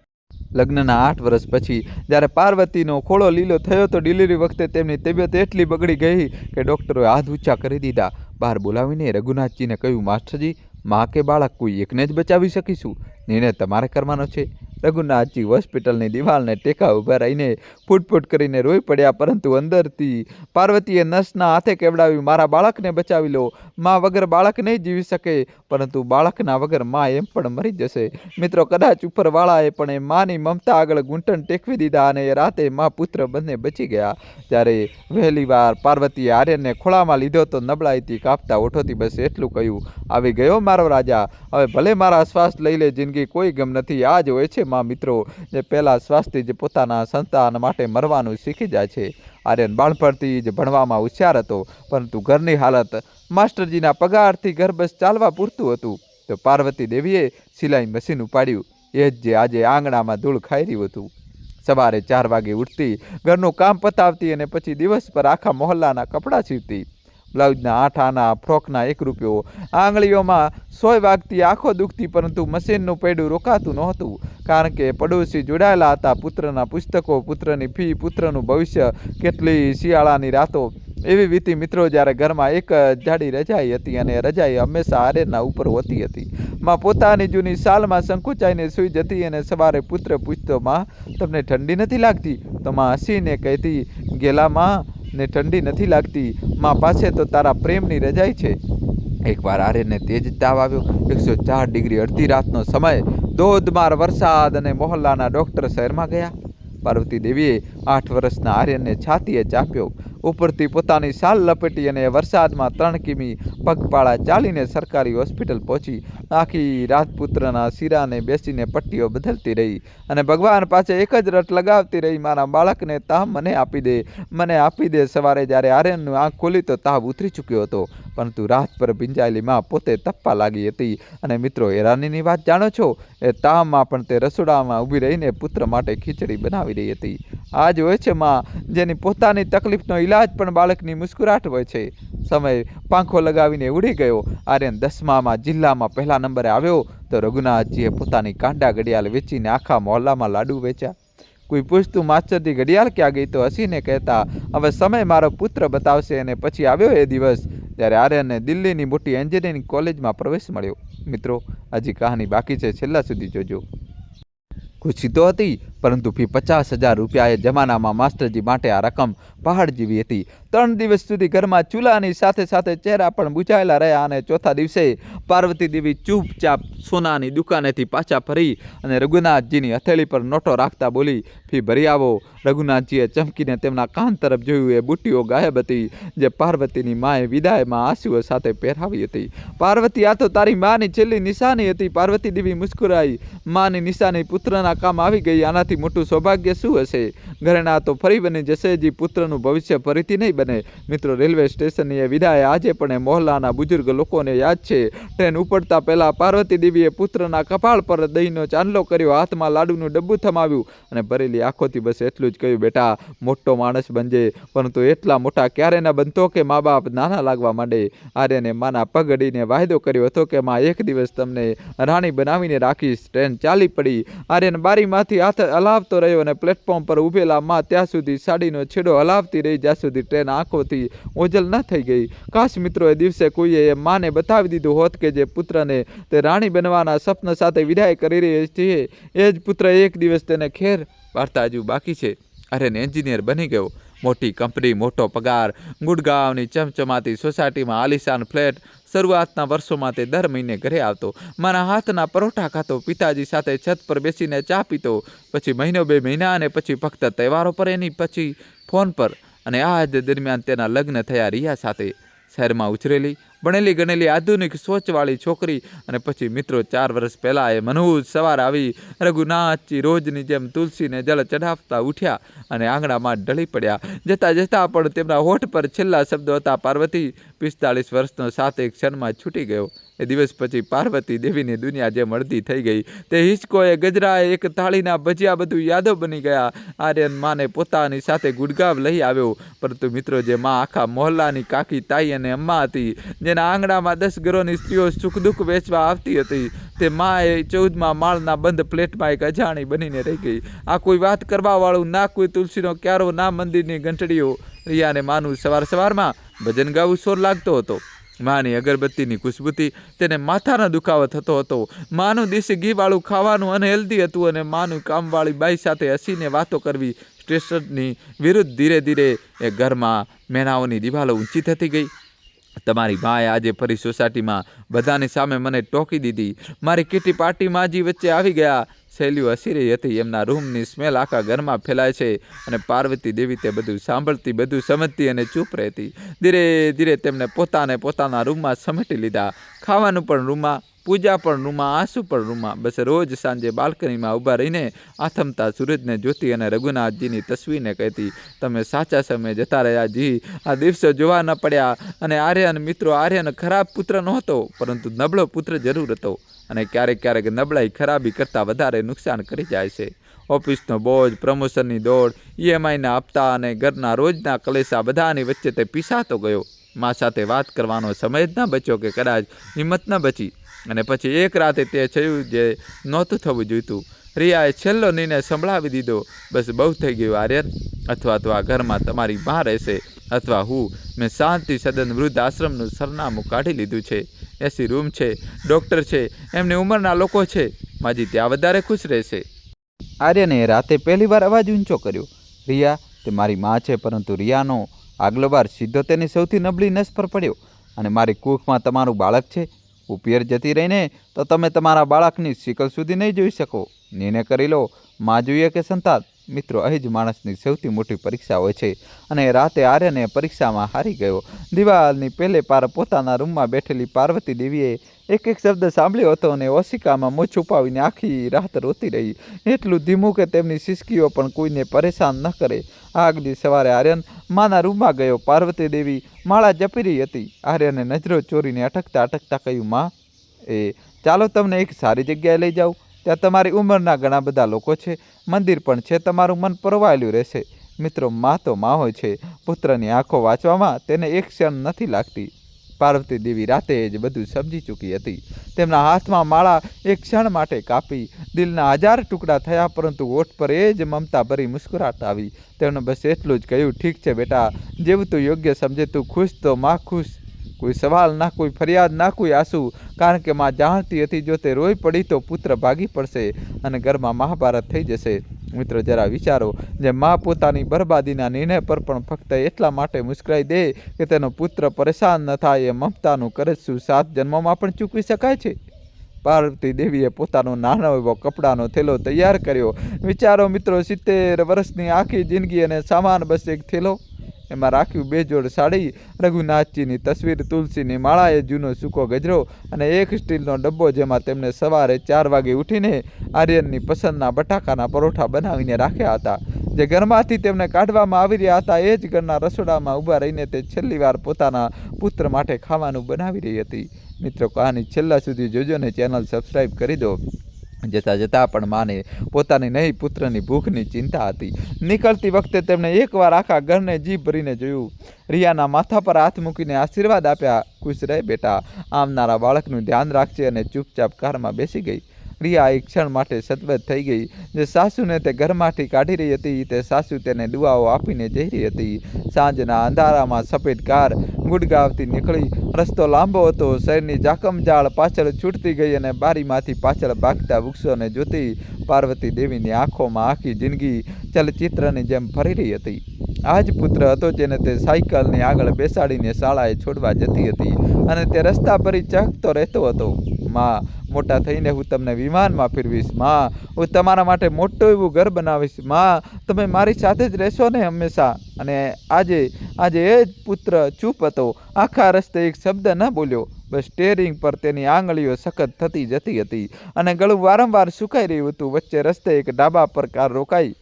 લગ્નના 8 વર્ષ પછી જ્યારે પાર્વતીનો ખોળો લીલો થયો તો ડિલિવરી વખતે તેમની તબિયત એટલી બગડી ગઈ કે ડૉક્ટરોએ હાથ ઊંચા કરી દીધા. બહાર બોલાવીને રઘુનાથજીને કહ્યું, માસ્ટરજી, મા કે બાળક કોઈ એકને જ બચાવી શકીશું, નિર્ણય તમારે કરવાનો છે. રઘુનાથજી હોસ્પિટલની દિવાલને ટેકા ઊભા રહીને ફૂટફૂટ કરીને રોઈ પડ્યા, પરંતુ અંદરથી પાર્વતીએ નર્સના હાથે કેવડાવી, મારા બાળકને બચાવી લો. મા વગર બાળક નહીં જીવી શકે, પરંતુ બાળકના વગર મા એમ પણ મરી જશે. મિત્રો, કદાચ ઉપરવાળાએ પણ એ માની મમતા આગળ ઘૂંટણ ટેકવી દીધા અને એ રાતે મા પુત્ર બંને બચી ગયા. જ્યારે વહેલી વાર પાર્વતીએ આર્યનને ખોળામાં લીધો તો નબળાઈથી કાપતા ઓઠોથી બસ એટલું કહ્યું, આવી ગયો મારો રાજા, હવે ભલે મારા શ્વાસ લઈ લે, જિંદગી કોઈ ગમ નથી. આ જ હોય છે મા. મિત્રો, જે પહેલા શ્વાસથી જ પોતાના સંતાન માટે મરવાનું શીખી જાય છે. આર્યન બાળપણથી જ ભણવામાં હોશિયાર હતો, પરંતુ ઘરની હાલત, માસ્ટરજીના પગારથી ઘર બસ ચાલવા પૂરતું હતું. તો પાર્વતી દેવીએ સિલાઈ મશીન ઉપાડ્યું, એ જ જે આજે આંગણામાં ધૂળ ખાઈ રહ્યું હતું. સવારે 4 વાગે ઉઠતી, ઘરનું કામ પતાવતી અને પછી દિવસ પર આખા મોહલ્લાના કપડાં સીવતી. બ્લાઉઝના 8 આના, ફ્રોકના 1 રૂપિયો, આંગળીઓમાં 100 વાગતી, આંખો દુખતી, પરંતુ મશીનનું પૈડું રોકાતું નહોતું, કારણ કે પડોશી જોડાયેલા હતા. પુત્રના પુસ્તકો, પુત્રની ફી, પુત્રનું ભવિષ્ય, કેટલી શિયાળાની રાતો એવી વીતી. મિત્રો, જ્યારે ઘરમાં એક જાડી રજાઈ હતી અને રજાઈ હંમેશા આર્યનના ઉપર હોતી હતી. માં પોતાની જૂની શાલમાં સંકોચાઈને સૂઈ જતી અને સવારે પુત્ર પૂછતો, માં તમને ઠંડી નથી લાગતી? તો માં હસીને કહેતી, ગેલા માં ને ઠંડી નથી લાગતી, માં પાસે તો તારા પ્રેમની રજાઈ છે. એકવાર આર્યનને તેજ તાવ આવ્યો. 104 ડિગ્રી, અડધી રાતનો સમય, ધોધમાર વરસાદ અને મોહલ્લાના ડૉક્ટર શહેરમાં ગયા. પાર્વતી દેવીએ 8 વર્ષના આર્યનને છાતીએ ચાપ્યો. ઉપરથી પોતાની શાલ લપેટી અને વરસાદમાં 3 કિમી પગપાળા ચાલીને સરકારી હોસ્પિટલ પહોંચી. આખી રાત પુત્રના શિરાને બેસીને પટ્ટીઓ બદલતી રહી અને ભગવાન પાસે એક જ રટ લગાવતી રહી, મારા બાળકને તાવ મને આપી દે, મને આપી દે. સવારે જ્યારે આર્યનનું આંખ ખોલી તો તાવ ઉતરી ચૂક્યો હતો, પરંતુ રાત પર ભીંજાયેલી માં પોતે તપવા લાગી હતી. અને મિત્રો, હેરાનીની વાત જાણો છો, એ તાવમાં પણ તે રસોડામાં ઊભી રહીને પુત્ર માટે ખીચડી બનાવી રહી હતી. આ જ હોય છે માં, જેની પોતાની તકલીફનો ઈલાજ પણ બાળકની મુસ્કુરાટ હોય છે. સમય પાંખો લગાવીને ઉડી ગયો. આર્યન 10મામાં જિલ્લામાં પહેલા નંબરે આવ્યો તો રઘુનાથજીએ પોતાની કાંડા ઘડિયાળ વેચીને આખા મોહલ્લામાં લાડુ વેચ્યા. કોઈ પૂછતું માસ્ટરજી ઘડિયાળ ક્યાં ગઈ તો હસીને કહેતા હવે સમય મારો પુત્ર બતાવશે. અને પછી આવ્યો એ દિવસ જ્યારે આર્યનને દિલ્હીની મોટી એન્જિનિયરિંગ કોલેજમાં પ્રવેશ મળ્યો. મિત્રો, હજી કહાની બાકી છે, છેલ્લા સુધી જોજો. ખુશી તો હતી, પરંતુ ફી 50,000 રૂપિયા એ જમાનામાં માસ્ટરજી માટે આ રકમ પહાડ જેવી હતી. 3 દિવસ સુધી ઘરમાં ચૂલાની સાથે સાથે ચહેરા પણ બુઝાયેલા રહ્યા. અને ચોથા દિવસે પાર્વતી દેવી ચૂપચાપ સોનાની દુકાનેથી પાછા ફરી અને રઘુનાથજીની હથેળી પર નોટો રાખતા બોલી, ફી ભરી આવો. રઘુનાથજીએ ચમકીને તેમના કાન તરફ જોયું. એ બુટ્ટીઓ ગાયબ હતી જે પાર્વતીની માએ વિદાયમાં આંસુઓ સાથે પહેરાવી હતી. પાર્વતી, આ તો તારી માની છેલ્લી નિશાની હતી. પાર્વતી દેવી મુસ્કુરાઈ. માની નિશાની પુત્રના કામ આવી ગઈ. આનાથી મોટું સૌભાગ્ય શું હશે? ઘરેણા તો ફરી બની જશે, જી પુત્રનું ભવિષ્ય ફરીથી નહીં બને. મિત્રો, રેલવે સ્ટેશનની એ વિદાય આજે પણ એ મોહલ્લાના બુજુર્ગ લોકોને યાદ છે. ટ્રેન ઉપડતા પહેલા પાર્વતી દેવીએ પુત્રના કપાળ પર દહીંનો ચાંદલો કર્યો, હાથમાં લાડુનું ડબ્બું થમાવ્યું અને ભરેલી આંખોથી બસ એટલું જ કહ્યું, બેટા મોટો માણસ બનજે. પરંતુ એટલા મોટા ક્યારે ન બનતો કે મા બાપ નાના લાગવા માંડે. આર્યને માના પગ અડીને વાયદો કર્યો હતો કે માં એક દિવસ તમને રાણી બનાવીને રાખીશ. ટ્રેન ચાલી પડી. આર્યન બારીમાંથી હાથ હલાવતો રહ્યો અને પ્લેટફોર્મ પર ઊભેલા માં ત્યાં સુધી સાડીનો છેડો હલાવતી રહી જ્યાં સુધી ટ્રેન આંખોથી ઓझल ન થઈ ગઈ. કાશ મિત્રો, એ દિવસે કોઈએ એ માને બતાવી દીધું હોત કે જે પુત્રને તે રાણી બનવાના સપના સાથે વિદાય કરી રહી છે, એ જ પુત્ર એક દિવસ તેને ખેર વાર્તા હજુ બાકી છે. આર્યન એન્જિનિયર બની ગયો. મોટી કંપની, મોટો પગાર, ગુડગાંવની ચમચમાતી સોસાયટીમાં આલિશાન ફ્લેટ. શરૂઆતના વર્ષોમાં તે દર મહિને ઘરે આવતો, મારા હાથના પરોઠા ખાતો, પિતાજી સાથે છત પર બેસીને ચા પીતો. પછી મહિનો 2 મહિના અને પછી ફક્ત તહેવારો પર, એની પછી ફોન પર. અને આ જ દરમિયાન તેના લગ્ન થયા રિયા સાથે. શહેરમાં ઉછરેલી, ભણેલી ગણેલી, આધુનિક સોચવાળી છોકરી. અને પછી મિત્રો, 4 વર્ષ પહેલાં એ મનહૂસ સવાર આવી. રઘુનાથજી રોજની જેમ તુલસીને જળ ચઢાવતા ઉઠ્યા અને આંગણામાં ઢળી પડ્યા. જતાં જતાં પણ તેમના હોઠ પર છેલ્લા શબ્દો હતા, પાર્વતી. 45 વર્ષનો સાથ એક ક્ષણમાં છૂટી ગયો. એ દિવસ પછી પાર્વતી દેવીની દુનિયા જેમ અડધી થઈ ગઈ. તે હિંચકોએ, ગજરાએ, એક થાળીના ભજીયા બધું યાદો બની ગયા. આર્યન માને પોતાની સાથે ગુડગાંવ લઈ આવ્યો. પરંતુ મિત્રો, જે માં આખા મોહલ્લાની કાકી, તાઈ અને અમ્મા હતી, જેના આંગણામાં 10 ઘરોની સ્ત્રીઓ સુખ દુઃખ વેચવા આવતી હતી, તે માં એ 14મા માળના બંધ ફ્લેટમાં એક અજાણી બનીને રહી ગઈ. આ કોઈ વાત કરવાવાળું, ના કોઈ તુલસીનો ક્યારો, ના મંદિરની ઘંટડીઓ. રિયાને માનું સવારમાં ભજન ગાવું સોર લાગતો હતો. માની અગરબત્તીની ખુશ્બુથી તેને માથાનો દુખાવો થતો હતો. માનું દેશી ઘીવાળું ખાવાનું અનહેલ્ધી હતું અને માનું કામવાળી બાઈ સાથે હસીને વાતો કરવી સ્ટેશનની વિરુદ્ધ. ધીરે ધીરે એ ઘરમાં મેણાઓની દિવાલો ઊંચી થતી ગઈ. તમારી માએ આજે ફરી સોસાયટીમાં બધાની સામે મને ટોકી દીધી. મારી કિટી પાર્ટીમાં જ વચ્ચે આવી ગયા. શૈલીઓ હસી રહી હતી. એમના રૂમની સ્મેલ આખા ઘરમાં ફેલાય છે. અને પાર્વતી દેવી તે બધું સાંભળતી, બધું સમજતી અને ચૂપ રહેતી. ધીરે ધીરે તેમને પોતાના રૂમમાં સમેટી લીધા. ખાવાનું પણ રૂમમાં, પૂજા પણ રૂમમાં, આંસુ પણ રૂમમાં. બસ રોજ સાંજે બાલ્કનીમાં ઊભા રહીને આથમતા સૂરજને જોતી અને રઘુનાથજીની તસવીરને કહેતી, તમે સાચા સમયે જતા રહ્યા જી. આ દિવસો જોવા ન પડ્યા. અને આર્યન મિત્રો, આર્યન ખરાબ પુત્ર નહોતો, પરંતુ નબળો પુત્ર જરૂર હતો. અને ક્યારેક નબળાઈ ખરાબી કરતાં વધારે નુકસાન કરી જાય છે. ઓફિસનો બોજ, પ્રમોશનની દોડ, EMIના હપ્તા અને ઘરના રોજના કલેશા, બધાની વચ્ચે તે પીસાતો ગયો. મા સાથે વાત કરવાનો સમય જ ન બચ્યો કે કદાચ હિંમત ન બચી. અને પછી એક રાતે તે થયું જે નહોતું થવું જોઈતું. રિયાએ છેલ્લો નિર્ણય સંભળાવી દીધો, બસ બહુ થઈ ગયું આર્યન. અથવા તો આ ઘરમાં તમારી માં રહેશે, અથવા હું. મેં શાંતિ સદન વૃદ્ધ આશ્રમનું સરનામું કાઢી લીધું છે. 80 રૂમ છે, ડૉક્ટર છે, એમની ઉંમરના લોકો છે. માજી ત્યાં વધારે ખુશ રહેશે. આર્યને રાતે પહેલી વાર અવાજ ઊંચો કર્યો. રિયા, તે મારી માં છે. પરંતુ રિયાનો આગલો બાર સીધો તેની સૌથી નબળી નસ પર પડ્યો. અને મારી કૂખમાં તમારું બાળક છે. હું પિયર જતી રહીને તો તમે તમારા બાળકની શિકલ સુધી નહીં જોઈ શકો. નિર્ણય કરી લો, માં જોઈએ કે સંતાન. મિત્રો, અહીં જ માણસની સૌથી મોટી પરીક્ષા હોય છે. અને રાતે આર્યને પરીક્ષામાં હારી ગયો. દિવાલની પહેલે પાર પોતાના રૂમમાં બેઠેલી પાર્વતી દેવીએ એક શબ્દ સાંભળ્યો હતો અને ઓશિકામાં મોં છુપાવીને આખી રાત રોતી રહી. એટલું ધીમું કે તેમની સિસકીઓ પણ કોઈને પરેશાન ન કરે. આગલી સવારે આર્યન માના રૂમમાં ગયો. પાર્વતી દેવી માળા જપી રહી હતી. આર્યને નજરો ચોરીને અટકતા કહ્યું, માં, ચાલો તમને એક સારી જગ્યાએ લઈ જાઉં. ત્યાં તમારી ઉંમરના ઘણા બધા લોકો છે, મંદિર પણ છે, તમારું મન પરોવાયેલું રહેશે. મિત્રો, માં તો માં હોય છે. પુત્રની આંખો વાંચવામાં તેને એક ક્ષણ નથી લાગતી. પાર્વતી દેવી રાતે જ બધું સમજી ચૂકી હતી. તેમના હાથમાં માળા એક ક્ષણ માટે કાપી દિલના 1000 ટુકડા થયા, પરંતુ હોઠ પર એ જ મમતા ભરી મુસ્કુરાટ આવી. તેમણે બસ એટલું જ કહ્યું, ઠીક છે બેટા, જેવું તું યોગ્ય સમજે, તું ખુશ તો માં ખુશ. કોઈ સવાલ ના, કોઈ ફરિયાદ ના, કોઈ આંસુ, કારણ કે માં જાણતી હતી જો તે રોઈ પડી તો પુત્ર ભાગી પડશે અને ઘરમાં મહાભારત થઈ જશે. મિત્રો જરા વિચારો, જે માં પોતાની બરબાદીના નિર્ણય પર પણ ફક્ત એટલા માટે મુસ્કરાઈ દે કે તેનો પુત્ર પરેશાન ન થાય, એ મમતાનું કરજ શું 7 જન્મોમાં પણ ચૂકવી શકાય છે? પાર્વતી દેવીએ પોતાનો નાનો એવો કપડાનો થેલો તૈયાર કર્યો. વિચારો મિત્રો, 70 વર્ષની આખી જિંદગી અને સામાન બસ એક થેલો. એમાં રાખ્યું 2 જોડ સાડી, રઘુનાથજીની તસવીર, તુલસીની માળા, એ જૂનો સૂકો ગજરો અને એક સ્ટીલનો ડબ્બો, જેમાં તેમણે સવારે 4 વાગે ઉઠીને આર્યનની પસંદના બટાકાના પરોઠા બનાવીને રાખ્યા હતા. જે ઘરમાંથી તેમને કાઢવામાં આવી રહ્યા હતા, એ જ ઘરના રસોડામાં ઊભા રહીને તે છેલ્લી વાર પોતાના પુત્ર માટે ખાવાનું બનાવી રહી હતી. મિત્રો, કહાની છેલ્લા સુધી જોજો ને ચેનલ સબસ્ક્રાઈબ કરી દો. જતાં પણ માને પોતાની નહીં, પુત્રની ભૂખની ચિંતા હતી. નીકળતી વખતે તેમણે એકવાર આખા ઘરને જીભ ભરીને જોયું. રિયાના માથા પર હાથ મૂકીને આશીર્વાદ આપ્યા. ખુશ રહે બેટા, આવનારા બાળકનું ધ્યાન રાખજે, અને ચૂપચાપ કારમાં બેસી ગઈ. રિયા એક ક્ષણ માટે સતબત થઈ ગઈ. જે સાસુને તે ઘરમાંથી કાઢી રહી હતી, તે સાસુ તેને દુઆઓ આપીને જઈ રહી હતી. સાંજના અંધારામાં સફેદ કાર ગુડગાવતી નીકળી. રસ્તો લાંબો હતો. શહેરની જાકમજાળ પાછળ છૂટતી ગઈ અને બારીમાંથી પાછળ ભાગતા વૃક્ષોને જોતી પાર્વતી દેવીની આંખોમાં આખી જિંદગી ચલચિત્રની જેમ ફરી રહી હતી. આ જ પુત્ર હતો જેને તે સાયકલની આગળ બેસાડીને શાળાએ છોડવા જતી હતી, અને તે રસ્તા ભરી ચહકતો રહેતો હતો. માં, મોટા થઈને હું તમને વિમાનમાં ફેરવીશ. માં, હું તમારા માટે મોટું એવું ઘર બનાવીશ. માં, તમે મારી સાથે જ રહેશો ને હંમેશા. અને આજે એ જ પુત્ર ચૂપ હતો. આખા રસ્તે એક શબ્દ ન બોલ્યો. બસ સ્ટેરિંગ પર તેની આંગળીઓ સખત થતી જતી હતી અને ગળું વારંવાર સુકાઈ રહ્યું હતું. વચ્ચે રસ્તે એક ડાબા પર કાર રોકાઈ.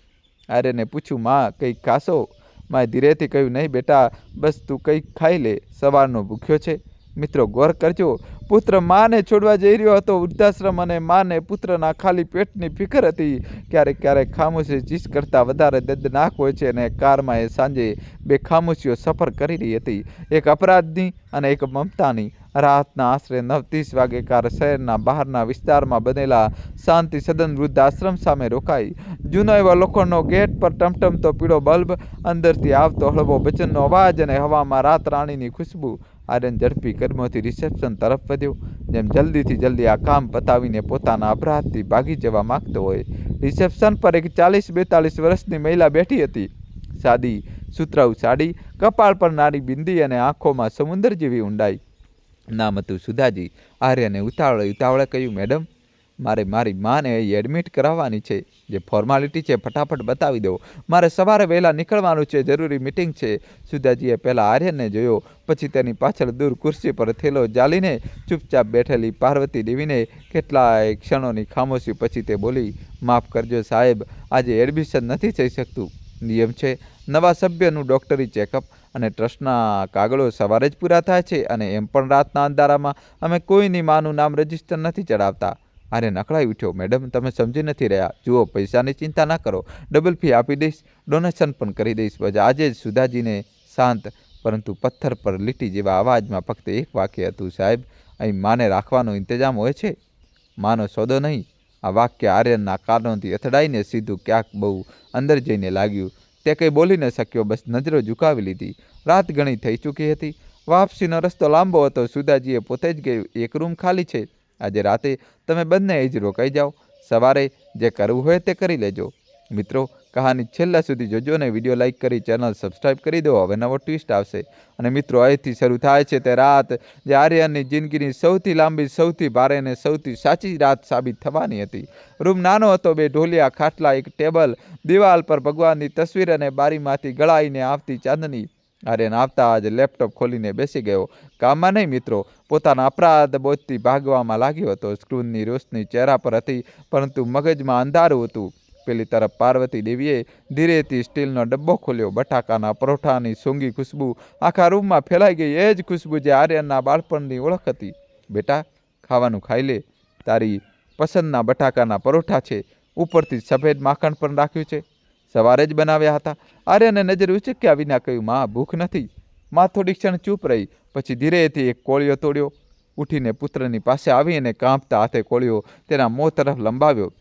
આર્યને પૂછ્યું, માં, કંઈક ખાશો? માએ ધીરેથી કહ્યું, નહીં બેટા, બસ તું કંઈક ખાઈ લે, સવારનો ભૂખ્યો છે. મિત્રો, ગૌર કરજો, પુત્ર માને છોડવા જઈ રહ્યો હતો વૃદ્ધાશ્રમ, અને માને પુત્રના ખાલી પેટની ફિકર હતી. ક્યારેક ખામોશી ચીજ કરતાં વધારે દર્દનાક હોય છે, અને કારમાં એ સાંજે 2 ખામોશીઓ સફર કરી રહી હતી, એક અપરાધની અને એક મમતાની. રાતના આશરે 9:30 વાગે કાર શહેરના બહારના વિસ્તારમાં બનેલા શાંતિ સદન વૃદ્ધાશ્રમ સામે રોકાઈ. જૂનો એવો લોખંડનો ગેટ પર ટમટમતો પીળો બલ્બ, અંદરથી આવતો હળવો ભજનનો અવાજ અને હવામાં રાત રાણીની ખુશ્બુ. આર્યન ઝડપી કદમોથી રિસેપ્શન તરફ વધ્યો, જેમ જલ્દીથી જલ્દી આ કામ પતાવીને પોતાના અપરાધથી ભાગી જવા માંગતો હોય. રિસેપ્શન પર એક 40-42 વર્ષની મહિલા બેઠી હતી. સાદી સુતરાઉ સાડી, કપાળ પર નાની બિંદી અને આંખોમાં સમુદ્ર જેવી ઊંડાઈ. નામ હતું સુધાજી. આર્યને ઉતાવળે કહ્યું, મેડમ, મારે મારી માને અહીં એડમિટ કરાવવાની છે. જે ફોર્માલિટી છે ફટાફટ બતાવી દો. મારે સવારે વહેલા નીકળવાનું છે, જરૂરી મિટિંગ છે. સુધાજીએ પહેલાં આર્યનને જોયો, પછી તેની પાછળ દૂર ખુરશી પર થેલો ઝાલીને ચૂપચાપ બેઠેલી પાર્વતી દેવીને. કેટલાય ક્ષણોની ખામોશી પછી તે બોલી, માફ કરજો સાહેબ, આજે એડમિશન નથી થઈ શકતું. નિયમ છે, નવા સભ્યનું ડૉક્ટરી ચેકઅપ અને ટ્રસ્ટના કાગળો સવારે જ પૂરા થાય છે, અને એમ પણ રાતના અંધારામાં અમે કોઈની માનું નામ રજીસ્ટર નથી ચડાવતા. આર્યન અકળાઈ ઉઠ્યો, મેડમ, તમે સમજી નથી રહ્યા. જુઓ, પૈસાની ચિંતા ના કરો, ડબલ ફી આપી દઈશ, ડોનેશન પણ કરી દઈશ. બસ આજે જ. સુધાજીને શાંત પરંતુ પથ્થર પર લીટી જેવા અવાજમાં ફક્ત એક વાક્ય હતું, સાહેબ, અહીં માને રાખવાનો ઇંતજામ હોય છે, માનો સોદો નહીં. આ વાક્ય આર્યનના કાનોથી અથડાઈને સીધું ક્યાંક બહુ અંદર જઈને લાગ્યું. તે કંઈ બોલી ન શક્યો, બસ નજરો ઝુકાવી લીધી. રાત ઘણી થઈ ચૂકી હતી. વાપસીનો રસ્તો લાંબો હતો. સુધાજીએ પોતે જ કહ્યું, એક રૂમ ખાલી છે. આજે રાતે તમે બંને જ રોકાઈ જાઓ. સવારે જે કરવું હોય તે કરી લેજો. મિત્રો, કહાની છેલ્લા સુધી જોજો ને વિડીયો લાઇક કરી ચેનલ સબસ્ક્રાઈબ કરી દો. હવે નવો ટ્વિસ્ટ આવશે. અને મિત્રો, અહીંથી શરૂ થાય છે તે રાત જે આર્યનની જિંદગીની સૌથી લાંબી, સૌથી ભારે અને સૌથી સાચી રાત સાબિત થવાની હતી. રૂમ નાનો હતો. 2 ઢોલિયા ખાટલા, એક ટેબલ, દિવાલ પર ભગવાનની તસવીર અને બારીમાંથી ગળાઈને આવતી ચાંદની. આર્યન આવતા જ લેપટોપ ખોલીને બેસી ગયો. કામમાં નહીં મિત્રો, પોતાના અપરાધ બોધથી ભાગવામાં લાગ્યો હતો. સ્ક્રીનની રોશની ચહેરા પર હતી, પરંતુ મગજમાં અંધારું હતું. પેલી તરફ પાર્વતી દેવીએ ધીરેથી સ્ટીલનો ડબ્બો ખોલ્યો. બટાકાના પરોઠાની સૂંઘી ખુશ્બુ આખા રૂમમાં ફેલાઈ ગઈ. એ જ ખુશ્બુ જે આર્યનના બાળપણની ઓળખ હતી. બેટા, ખાવાનું ખાઈ લે, તારી પસંદના બટાકાના પરોઠા છે, ઉપરથી સફેદ માખણ પણ રાખ્યું છે, સવારે જ બનાવ્યા હતા. આર્યને નજર ઉચક્યા વિના કહ્યું, માં, ભૂખ નથી. માં થોડી ક્ષણ ચૂપ રહી, પછી ધીરેથી એક કોળિયો તોડ્યો. ઉઠીને પુત્રની પાસે આવી અને કાંપતા હાથે કોળિયો તેના મોં તરફ લંબાવ્યો.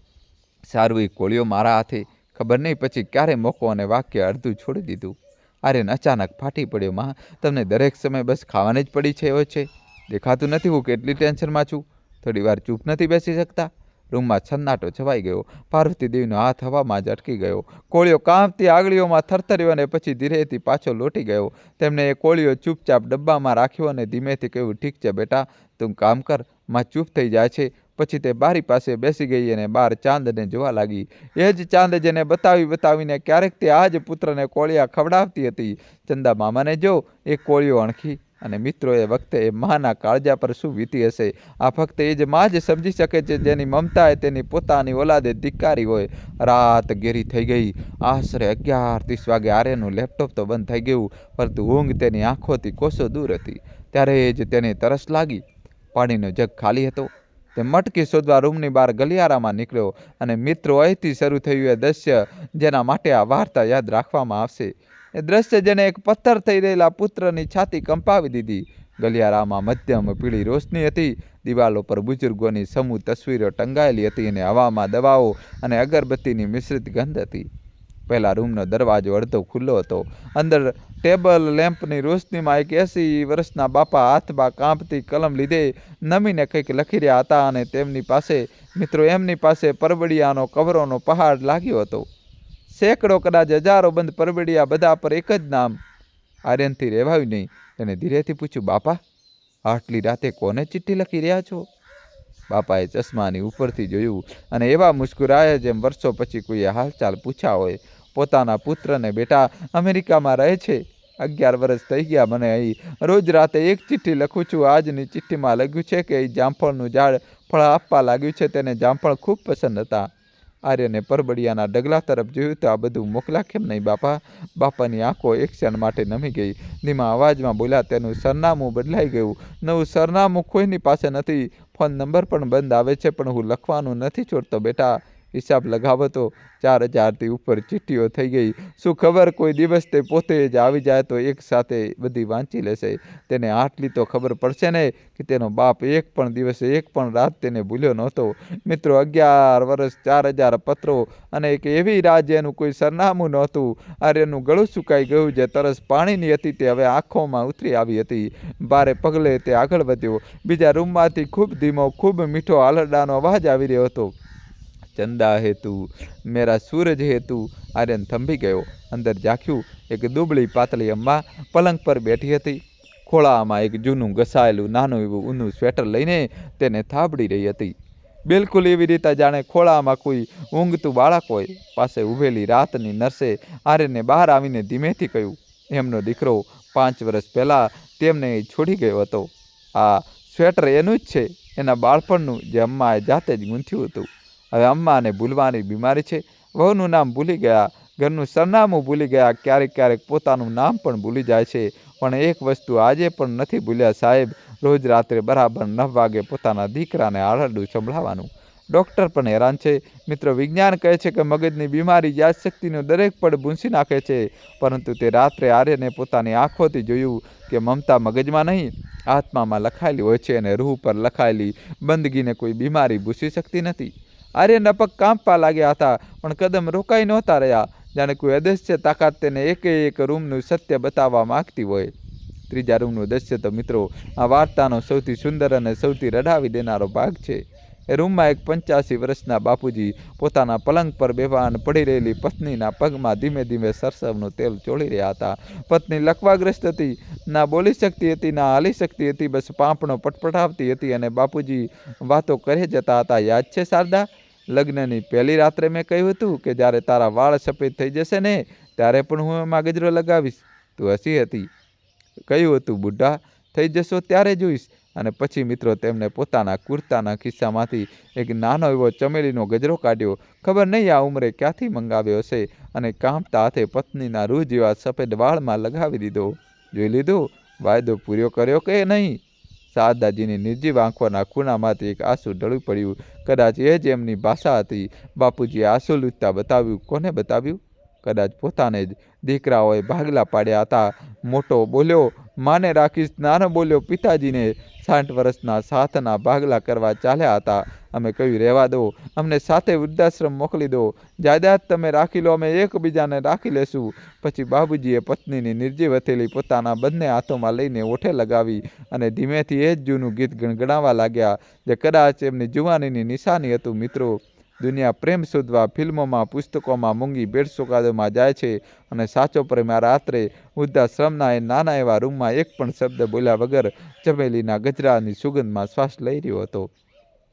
સારું, એ કોળિયો મારા હાથે. ખબર નહીં પછી ક્યારે મોકો અને વાક્ય અડધું છોડી દીધું. આર્યન અચાનક ફાટી પડ્યો. માં, તમને દરેક સમય બસ ખાવાની જ પડી છે હોય છે? દેખાતું નથી હું કેટલી ટેન્શનમાં છું. થોડી વાર ચૂપ નથી બેસી શકતા? રૂમમાં સન્નાટો છવાઈ ગયો. પાર્વતી દેવીનો હાથ હવામાં જ અટકી ગયો. કોળિયો કાંપતી આંગળીઓમાં થરથર્યો અને પછી ધીરેથી પાછો લોટી ગયો. તેમણે એ કોળિયો ચૂપચાપ ડબ્બામાં રાખ્યો અને ધીમેથી કહ્યું, ઠીક છે બેટા, તું કામ કર. માં ચૂપ થઈ જાય છે. પછી તે બારી પાસે બેસી ગઈ અને બહાર ચાંદને જોવા લાગી. એ જ ચાંદ જેને બતાવીને ક્યારેક તે આ જ પુત્રને કોળિયા ખવડાવતી હતી. ચંદા મામાને જો, એ કોળિયો અણખી. અને મિત્રો, એ વખતે એ માના કાળજા પર શું વીતી હશે? આ ફક્ત એ જ માં જ સમજી શકે છે જેની મમતાએ તેની પોતાની ઓલાદે ધિક્કારી હોય. રાત ઘેરી થઈ ગઈ. આશરે 11:30 વાગે આર્યનું લેપટોપ તો બંધ થઈ ગયું, પરંતુ ઊંઘ તેની આંખોથી કોસો દૂર હતી. ત્યારે જ તેને તરસ લાગી. પાણીનો જગ ખાલી હતો. તે મટકી શોધવા રૂમની બહાર ગલિયારામાં નીકળ્યો. અને મિત્રો, અહીંથી શરૂ થયું એ દ્રશ્ય જેના માટે આ વાર્તા યાદ રાખવામાં આવશે. એ દ્રશ્ય જેને એક પથ્થર થઈ રહેલા પુત્રની છાતી કંપાવી દીધી. ગલિયારામાં મધ્યમ પીળી રોશની હતી. દિવાલો પર બુજુર્ગોની સમૂહ તસવીરો ટંગાયેલી હતી અને હવામાં દવાઓ અને અગરબત્તીની મિશ્રિત ગંધ હતી. પહેલા રૂમનો દરવાજો અડધો ખુલ્લો હતો. અંદર ટેબલ લેમ્પની રોશનીમાં એક 80 વર્ષના બાપા હાથમાં કાંપતી કલમ લીધે નમીને કંઈક લખી રહ્યા હતા. અને તેમની પાસે પરબડિયાનો કવરોનો પહાડ લાગ્યો હતો. સેંકડો, કદાચ હજારો બંધ પરબડિયા, બધા પર એક જ નામ. આર્યનથી રહેવાયું નહીં. તેને ધીરેથી પૂછ્યું, બાપા, આટલી રાતે કોને ચિઠ્ઠી લખી રહ્યા છો? બાપાએ ચશ્માની ઉપરથી જોયું અને એવા મુસ્કુરાયા જેમ વર્ષો પછી કોઈએ હાલચાલ પૂછ્યા હોય. પોતાના પુત્રને, બેટા અમેરિકામાં રહે છે. 11 વર્ષ થઈ ગયા મને અહીં. રોજ રાતે એક ચિઠ્ઠી લખું છું. આજની ચિઠ્ઠીમાં લખ્યું છે કે જામફળનું ઝાડ ફળ આપવા લાગ્યું છે. તેને જામફળ ખૂબ પસંદ હતા. આર્યને પરબડિયાના ડગલા તરફ જોયું તો આ બધું મોકલા કેમ નહીં બાપા? બાપાની આંખો એક ક્ષણ માટે નમી ગઈ. ધીમા અવાજમાં બોલ્યા, તેનું સરનામું બદલાઈ ગયું. નવું સરનામું કોઈની પાસે નથી. ફોન નંબર પણ બંધ આવે છે, પણ હું લખવાનું નથી છોડતો બેટા. હિસાબ લગાવો તો 4000થી ઉપર ચિઠ્ઠીઓ થઈ ગઈ. શું ખબર કોઈ દિવસ તે પોતે જ આવી જાય તો એક સાથે બધી વાંચી લેશે. તેને આટલી તો ખબર પડશે ને કે તેનો બાપ એક પણ દિવસે, એક પણ રાત તેને ભૂલ્યો નહોતો. મિત્રો, 11 વર્ષ, 4000 પત્રો અને એક એવી રાત જેનું કોઈ સરનામું નહોતું. આર્યનું ગળું સુકાઈ ગયું. જે તરસ પાણીની હતી તે હવે આંખોમાં ઉતરી આવી હતી. ભારે પગલે તે આગળ વધ્યો. બીજા રૂમમાંથી ખૂબ ધીમો, ખૂબ મીઠો આલરડાનો અવાજ આવી રહ્યો હતો. ચંદા હે તું, મેરા સૂરજ હે તું. આર્યન થંભી ગયો. અંદર ઝાંખ્યું. એક દુબળી પાતળી અમ્મા પલંગ પર બેઠી હતી. ખોળામાં એક જૂનું ઘસાયેલું નાનું એવું ઊનું સ્વેટર લઈને તેને થાબડી રહી હતી. બિલકુલ એવી રીતે જાણે ખોળામાં કોઈ ઊંઘતું બાળક હોય. પાસે ઊભેલી રાતની નર્સે આર્યનને બહાર આવીને ધીમેથી કહ્યું, એમનો દીકરો 5 વર્ષ પહેલાં તેમને છોડી ગયો હતો. આ સ્વેટર એનું જ છે, એના બાળપણનું, જે અમ્માએ જાતે જ ગૂંથ્યું હતું. હવે અમ્માને ભૂલવાની બીમારી છે. વહુનું નામ ભૂલી ગયા, ઘરનું સરનામું ભૂલી ગયા, ક્યારેક પોતાનું નામ પણ ભૂલી જાય છે. પણ એક વસ્તુ આજે પણ નથી ભૂલ્યા સાહેબ, રોજ રાત્રે બરાબર 9 વાગે પોતાના દીકરાને આળરડું સંભળાવવાનું. ડૉક્ટર પણ હેરાન છે. મિત્રો, વિજ્ઞાન કહે છે કે મગજની બીમારી યાદશક્તિનો દરેક પડ ભૂંસી નાખે છે. પરંતુ તે રાત્રે આર્યને પોતાની આંખોથી જોયું કે મમતા મગજમાં નહીં, આત્મામાં લખાયેલી હોય છે અને રૂહ પર લખાયેલી બંદગીને કોઈ બીમારી ભૂંસી શકતી નથી. આર્યનના પગ કાંપવા લાગ્યા હતા, પણ કદમ રોકાઈ નહોતા રહ્યા. જાણે કોઈ અદૃશ્ય તાકાત તેને એક રૂમનું સત્ય બતાવવા માંગતી હોય. ત્રીજા રૂમનું દૃશ્ય તો મિત્રો આ વાર્તાનો સૌથી સુંદર અને સૌથી રડાવી દેનારો ભાગ છે. એ રૂમમાં એક 85 વર્ષના બાપુજી પોતાના પલંગ પર બેભાન પડી રહેલી પત્નીના પગમાં ધીમે ધીમે સરસવનું તેલ ચોળી રહ્યા હતા. પત્ની લકવાગ્રસ્ત હતી. ના બોલી શકતી હતી, ના હાલી શકતી હતી, બસ પાંપણો પટપટાવતી હતી અને બાપુજી વાતો કરે જતા હતા. યાદ છે શારદા, લગ્નની પહેલી રાત્રે મેં કહ્યું હતું કે જ્યારે તારા વાળ સફેદ થઈ જશે ને ત્યારે પણ હું એમાં ગજરો લગાવીશ. તું હસી હતી. કહ્યું હતું બુઢા થઈ જશો ત્યારે જોઈશ. અને પછી મિત્રો તેમને પોતાના કુર્તાના ખિસ્સામાંથી એક નાનો એવો ચમેલીનો ગજરો કાઢ્યો. ખબર નહીં આ ઉંમરે ક્યાંથી મંગાવ્યો હશે. અને કાંપતા હાથે પત્નીના રૂ જેવા સફેદ વાળમાં લગાવી દીધો. જોઈ લીધું, વાયદો પૂરો કર્યો કે નહીં? શારદાજીની નિર્જીવ આંખોના ખૂણામાંથી એક આંસુ ઢળી પડ્યું. કદાચ એ જ એમની ભાષા હતી. બાપુજીએ આંસુ લૂંટતા બતાવ્યું. કોને બતાવ્યું? કદાચ પોતાને જ. દીકરાઓએ ભાગલા પાડ્યા હતા. મોટો બોલ્યો, માને રાખીશ. નાનો બોલ્યો પિતાજીને. 60 વર્ષના સાથના ભાગલા કરવા ચાલ્યા હતા. અમે કહ્યું રહેવા દો, અમને સાથે વૃદ્ધાશ્રમ મોકલી દો. જાયદાદ તમે રાખી લો, અમે એકબીજાને રાખી લેશું. પછી બાબુજીએ પત્નીની નિર્જીવ હથેળી પોતાના બંને હાથોમાં લઈને ઓઠે લગાવી અને ધીમેથી એ જ જૂનું ગીત ગણગણાવવા લાગ્યા, જે કદાચ એમની જુવાનીની નિશાની હતું. મિત્રો, દુનિયા પ્રેમ શોધવા ફિલ્મોમાં, પુસ્તકોમાં, મૂંગી ભેટ-સોગાદોમાં જાય છે, અને સાચો પ્રેમ આ રાત્રે વૃદ્ધાશ્રમના એ નાના એવા રૂમમાં એક પણ શબ્દ બોલ્યા વગર ચમેલીના ગજરાની સુગંધમાં શ્વાસ લઈ રહ્યો હતો.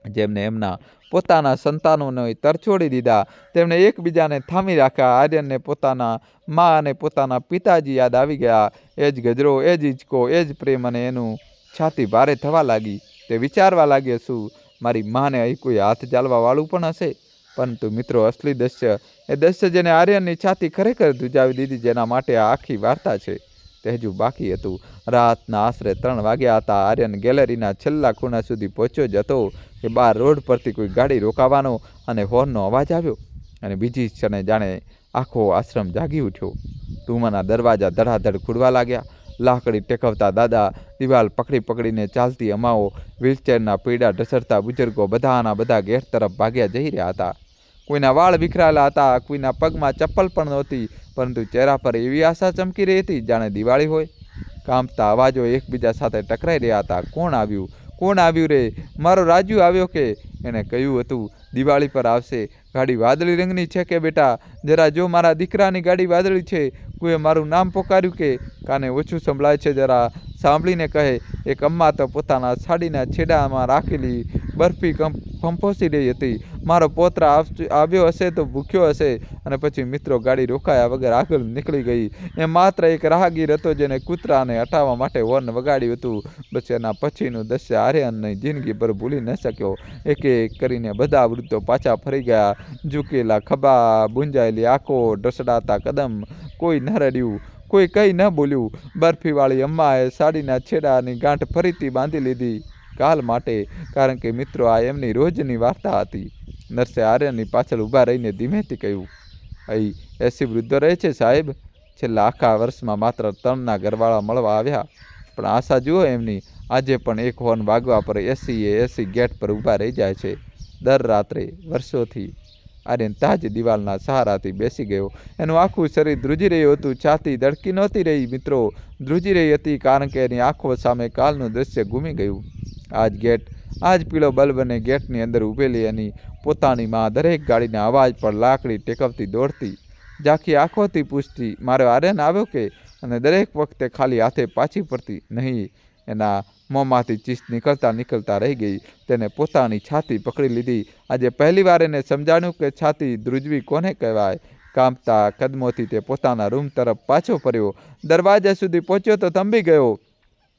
જેમને એમના પોતાના સંતાનોને તરછોડી દીધા, તેમણે એકબીજાને થામી રાખ્યા. આર્યનને પોતાના મા અને પોતાના પિતાજી યાદ આવી ગયા. એ જ ગજરો, એ જ હિંચકો, એ જ પ્રેમ, અને એનું છાતી ભારે થવા લાગી. તે વિચારવા લાગ્યો, શું મારી માને અહીં કોઈ હાથ ચાલવા વાળું પણ હશે? પરંતુ મિત્રો, અસલી દૃશ્ય એ દૃશ્ય જેને આર્યનની છાતી ખરેખર ધ્રુજાવી દીધી, જેના માટે આ આખી વાર્તા છે, તે હજુ બાકી હતું. રાતના આશરે 3 વાગ્યા હતા. આર્યન ગેલેરીના છેલ્લા ખૂણા સુધી પહોંચ્યો જ હતો કે બહાર રોડ પરથી કોઈ ગાડી રોકાવાનો અને હોર્નનો અવાજ આવ્યો, અને બીજી ક્ષણે જાણે આખો આશ્રમ જાગી ઉઠ્યો. રૂમના દરવાજા ધડાધડ ખુલવા લાગ્યા. લાકડી ટેકવતા દાદા, દિવાલ પકડી પકડીને ચાલતી અમાઓ, વ્હીલચેરના પીડા ઢસડતા બુજુર્ગો, બધાના બધા ગેટ તરફ ભાગ્યા જઈ રહ્યા હતા. કોઈના વાળ વિખરાયેલા હતા, કોઈના પગમાં ચપ્પલ પણ નહોતી, પરંતુ ચહેરા પર એવી આશા ચમકી રહી હતી જાણે દિવાળી હોય. કાંપતા અવાજો એકબીજા સાથે ટકરાઈ રહ્યા હતા. કોણ આવ્યું? કોણ આવ્યું રે? મારો રાજુ આવ્યો કે? એણે કહ્યું હતું દિવાળી પર આવશે. ગાડી વાદળી રંગની છે કે બેટા? જરા જો, મારા દીકરાની ગાડી વાદળી છે. કોઈએ મારું નામ પોકાર્યું કે? કાને ઓછું સંભળાય છે, જરા સાંભળીને કહે. એક અમ્મા તો પોતાના સાડીના છેડામાં રાખેલી બરફી ફંફોસી રહી હતી. મારો પોતરા આવ્યો હશે તો ભૂખ્યો હશે. અને પછી મિત્રો, ગાડી રોકાયા વગર આગળ નીકળી ગઈ. એ માત્ર એક રાહગીર હતો જેને કૂતરાને હટાવવા માટે હોર્ન વગાડ્યું હતું. બસ એના પછીનું દૃશ્ય આર્યનની જિંદગીભર ભૂલી ન શક્યો. એક એક કરીને બધા વૃદ્ધો પાછા ફરી ગયા. ઝૂકેલા ખભા, ભૂંજાયેલી આંખો, ઢસડાતા કદમ. કોઈ ન રડ્યું, કોઈ કંઈ ન બોલ્યું. બરફીવાળી અમ્માએ સાડીના છેડાની ગાંઠ ફરીથી બાંધી લીધી, કાલ માટે. કારણ કે મિત્રો, આ એમની રોજની વાર્તા હતી. નર્સે આર્યનની પાછળ ઊભા રહીને ધીમેથી કહ્યું, અહીં 80 વૃદ્ધો રહે છે સાહેબ. છેલ્લા આખા વર્ષમાં માત્ર 3ના ઘરવાળા મળવા આવ્યા, પણ આશા જુઓ એમની. આજે પણ એક હોર્ન વાગવા પર 80 ગેટ પર ઊભા રહી જાય છે દર રાત્રે, વર્ષોથી. આર્યન તાજ દિવાલના સહારાથી બેસી ગયો. એનું આખું શરીર ધ્રુજી રહ્યું હતું. છાતી ધડકી નહોતી રહી મિત્રો, ધ્રુજી રહી હતી, કારણ કે એની આંખો સામે કાલનું દૃશ્ય ઘૂમી ગયું. આજ ગેટ, આજ પીળો બલ્બ, અને ગેટની અંદર ઊભેલી એની પોતાની માં દરેક ગાડીના અવાજ પર લાકડી ટેકવતી દોડતી, ઝાંખી આંખોથી પૂછતી, મારો આર્યન આવ્યો કે? અને દરેક વખતે ખાલી હાથે પાછી ફરતી નહીં. એના મોંમાંથી ચીસ નીકળતા રહી ગઈ. તેને પોતાની છાતી પકડી લીધી. આજે પહેલીવાર એને સમજાણું કે છાતી ધ્રુજવી કોને કહેવાય. કાંપતા કદમોથી તે પોતાના રૂમ તરફ પાછો ફર્યો. દરવાજા સુધી પહોંચ્યો તો થંભી ગયો.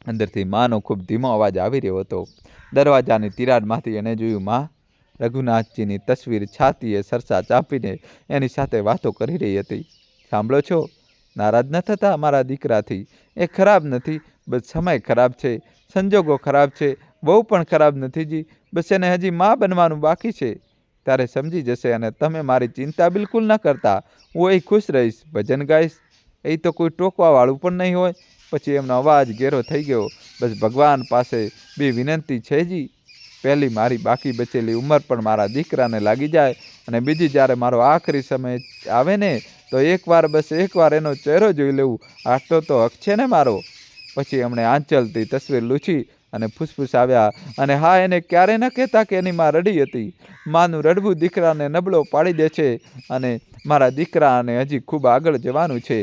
અંદરથી માનો ખૂબ ધીમો અવાજ આવી રહ્યો હતો. દરવાજાની તિરાડમાંથી એણે જોયું, માં રઘુનાથજીની તસવીર છાતીએ સરસા ચાંપીને એની સાથે વાતો કરી રહી હતી. સાંભળો છો? નારાજ ન થતા મારા દીકરાથી. એ ખરાબ નથી, બસ સમય ખરાબ છે, સંજોગો ખરાબ છે. બહુ પણ ખરાબ નથી જી, બસ એને હજી માં બનવાનું બાકી છે. ત્યારે સમજી જશે, અને તમે મારી ચિંતા બિલકુલ ન કરતા. હું અહીં ખુશ રહીશ, ભજન ગાઈશ. એ તો કોઈ ટોકવાવાળું પણ નહીં હોય. પછી એમનો અવાજ ઘેરો થઈ ગયો. બસ ભગવાન પાસે બે વિનંતી છે જી. પહેલી, મારી બાકી બચેલી ઉંમર પણ મારા દીકરાને લાગી જાય, અને બીજી, જ્યારે મારો આખરી સમય આવે ને, તો એકવાર, બસ એકવાર એનો ચહેરો જોઈ લેવું. આટલો તો હક છે ને મારો. પછી એમણે આંચલથી તસવીર લૂછી અને ફૂસફૂસ આવ્યા, અને હા, એને ક્યારે ન કહેતા કે એની માં રડી હતી. માનું રડવું દીકરાને નબળો પાડી દે છે, અને મારા દીકરાને હજી ખૂબ આગળ જવાનું છે.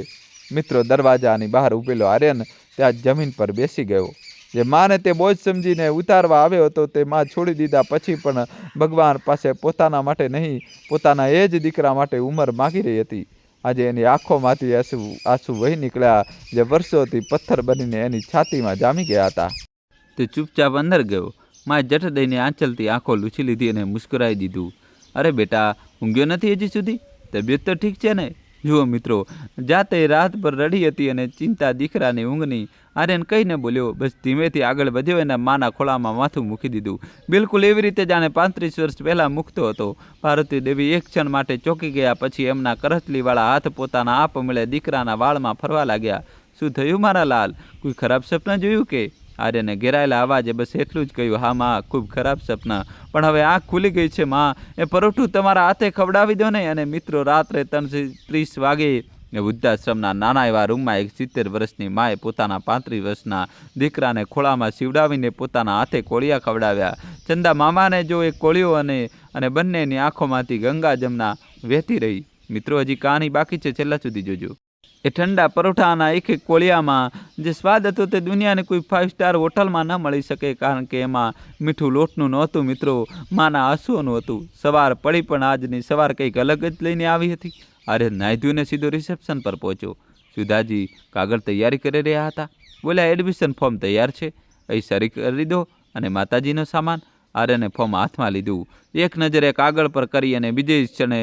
મિત્રો, દરવાજાની બહાર ઊભેલો આર્યન ત્યાં જમીન પર બેસી ગયો. જે માને તે બોજ સમજીને ઉતારવા આવ્યો હતો, તે માં છોડી દીધા પછી પણ ભગવાન પાસે પોતાના માટે નહીં, પોતાના એ જ દીકરા માટે ઉંમર માગી રહી હતી. આજે એની આંખોમાંથી આંસુ વહી નીકળ્યા, જે વર્ષોથી પથ્થર બનીને એની છાતીમાં જામી ગયા હતા. તે ચૂપચાપ અંદર ગયો. માએ જઠ દઈને આંચલથી આંખો લૂછી લીધી અને મુસ્કરાઈ દીધું. અરે બેટા, ઊંઘ્યો નથી હજી સુધી? તબિયત તો ઠીક છે ને? જુઓ મિત્રો, જાતે રાતભર રડી હતી અને ચિંતા દીકરાની ઊંઘની. આર્યન કહીને બોલ્યો. બસ ધીમેથી આગળ વધ્યો, એના માના ખોળામાં માથું મૂકી દીધું. બિલકુલ એવી રીતે જાણે 35 વર્ષ પહેલાં મૂકતો હતો. પાર્વતી દેવી એક ક્ષણ માટે ચોંકી ગયા. પછી એમના કરચલીવાળા હાથ પોતાના આપમેળે દીકરાના વાળમાં ફરવા લાગ્યા. શું થયું મારા લાલ? કોઈ ખરાબ સપના જોયું કે? આર્યને ઘેરાયેલા અવાજે બસ એટલું જ કહ્યું, હા માં, ખૂબ ખરાબ સપના, પણ હવે આંખ ખુલી ગઈ છે માં. એ પરોઠું તમારા હાથે ખવડાવી દો ને. અને મિત્રો રાત્રે 3:30 વાગે વૃદ્ધાશ્રમના નાના એવા રૂમમાં એક 70 વર્ષની માએ પોતાના 35 વર્ષના દીકરાને ખોળામાં સીવડાવીને પોતાના હાથે કોળિયા ખવડાવ્યા. ચંદા મામાને જો એક કોળિયો અને બંનેની આંખોમાંથી ગંગા જમના વહેતી રહી. મિત્રો હજી કહાની બાકી છે, છેલ્લા સુધી જોજો. એ ઠંડા પરોઠાના એક કોળિયામાં જે સ્વાદ હતો તે દુનિયાની કોઈ 5 સ્ટાર હોટલમાં ન મળી શકે, કારણ કે એમાં મીઠું લોટનું નહોતું મિત્રો, માના આંસુઓનું હતું. સવાર પડી પણ આજની સવાર કંઈક અલગ જ લઈને આવી હતી. આર્યન નાહી ધોઈને સીધો રિસેપ્શન પર પહોંચ્યો. સુધાજી કાગળ તૈયારી કરી રહ્યા હતા. બોલ્યા, એડમિશન ફોર્મ તૈયાર છે, અહીં સહી કરી દો અને માતાજીનો સામાન. આર્યને ફોર્મ હાથમાં લીધું, એક નજરે કાગળ પર કરી અને બીજે ક્ષણે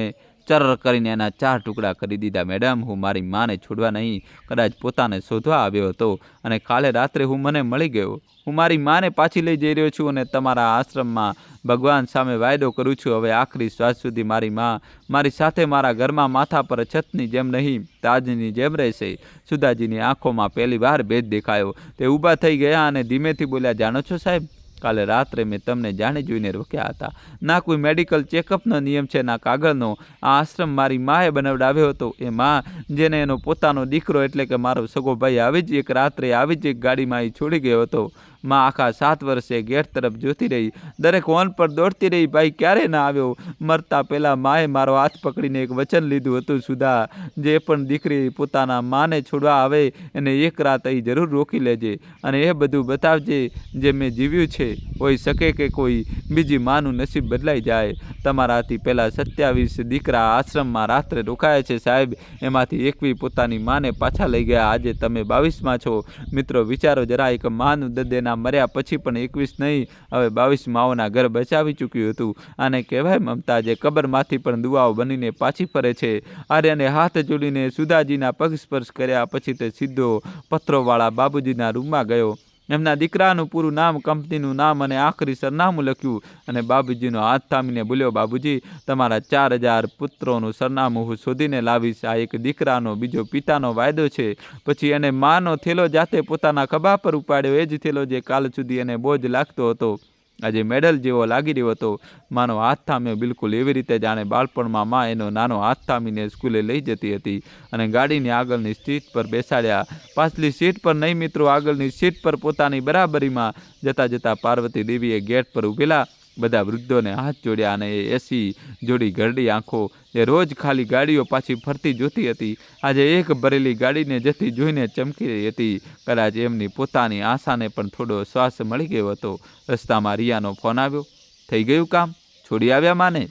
ચર કરીને એના 4 ટુકડા કરી દીધા. મેડમ, હું મારી માને છોડવા નહીં, કદાચ પોતાને શોધવા આવ્યો હતો અને કાલે રાત્રે મને મળી ગયો. હું મારી માને પાછી લઈ જઈ રહ્યો છું અને તમારા આશ્રમમાં ભગવાન સામે વાયદો કરું છું, હવે આખરી શ્વાસ સુધી મારી મા મારી સાથે મારા ઘરમાં માથા પર છતની જેમ નહીં, તાજની જેમ રહેશે. સુધાજીની આંખોમાં પહેલી વાર ભેદ દેખાયો. તે ઊભા થઈ ગયા અને ધીમેથી બોલ્યા, જાણો છો સાહેબ, કાલે રાત્રે મેં તમને જાણી જોઈને રોક્યા હતા. ના કોઈ મેડિકલ ચેકઅપનો નિયમ છે, ના કાગળનો. આ આશ્રમ મારી માએ બનાવડાવ્યો હતો. એ મા જેને એનો પોતાનો દીકરો એટલે કે મારો સગો ભાઈ આવી જ એક રાત્રે આવી જ એક ગાડીમાં છોડી ગયો હતો. માં આખા 7 વર્ષે ગેટ તરફ જોતી રહી, દરેક હોર્ન પર દોડતી રહી, ભાઈ ક્યારે ના આવ્યો. મરતા પહેલાં માએ મારો હાથ પકડીને એક વચન લીધું હતું, સુધા, જે પણ દીકરી પોતાના માને છોડવા આવે એને એક રાત અહીં જરૂર રોકી લેજે અને એ બધું બતાવજે જે મેં જીવ્યું છે. હોઈ શકે કે કોઈ બીજી માનું નસીબ બદલાઈ જાય. તમારાથી પહેલાં 27 દીકરા આશ્રમમાં રાત્રે રોકાયા છે સાહેબ, એમાંથી 21 પોતાની માને પાછા લઈ ગયા. આજે તમે 22માં છો. મિત્રો વિચારો જરા, એક માનું દદેના મર્યા પછી પણ 21 નહીં, હવે 22 માઓના ઘર બચાવી ચૂક્યું હતું. આને કહેવાય મમતા, જે કબરમાંથી પણ દુઆઓ બનીને પાછી ફરે છે. આર્યને હાથ જોડીને સુધાજીના પગ સ્પર્શ કર્યા પછી તે સીધો પત્રોવાળા બાબુજીના રૂમમાં ગયો. એમના દીકરાનું પૂરું નામ, કંપનીનું નામ અને આખરી સરનામું લખ્યું અને બાબુજીનો હાથ થામીને બોલ્યો, બાબુજી, તમારા 4000 પુત્રોનું સરનામું હું શોધીને લાવીશ. આ એક દીકરાનો બીજો પિતાનો વાયદો છે. પછી એને માનો થેલો જાતે પોતાના ખભા પર ઉપાડ્યો, એ જ થેલો જે કાલ સુધી એને બોજ લાગતો હતો આજે મેડલ જેવો લાગી રહ્યો હતો. માનો હાથ થામ્યો, બિલકુલ એવી રીતે જાણે બાળપણમાં માં એનો નાનો હાથ થામીને સ્કૂલે લઈ જતી હતી અને ગાડીની આગળની સીટ પર બેસાડ્યા. પાછલી સીટ પર નહીં મિત્રો, આગળની સીટ પર પોતાની બરાબરીમાં જતાં જતાં પાર્વતી દેવીએ ગેટ પર ઊભેલા બધા વૃદ્ધોને હાથ જોડ્યા અને એ એસી જોડી ઘરડી આંખો જે રોજ ખાલી ગાડીઓ પાછી ફરતી જોતી હતી, આજે એક ભરેલી ગાડીને જતી જોઈને ચમકી રહી હતી. કદાચ એમની પોતાની આશાને પણ થોડો શ્વાસ મળી ગયો હતો. રસ્તામાં રિયાનો ફોન આવ્યો, થઈ ગયું કામ, છોડી આવ્યા માને?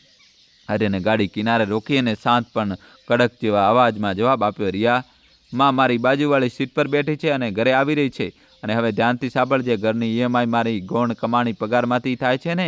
આર્યને ગાડી કિનારે રોકી અને શાંત પણ કડક જેવા અવાજમાં જવાબ આપ્યો, રિયા, માં મારી બાજુવાળી સીટ પર બેઠી છે અને ઘરે આવી રહી છે. અને હવે ધ્યાનથી સાંભળજે, ઘરની EMI મારી ગૌણ કમાણી પગારમાંથી થાય છે ને,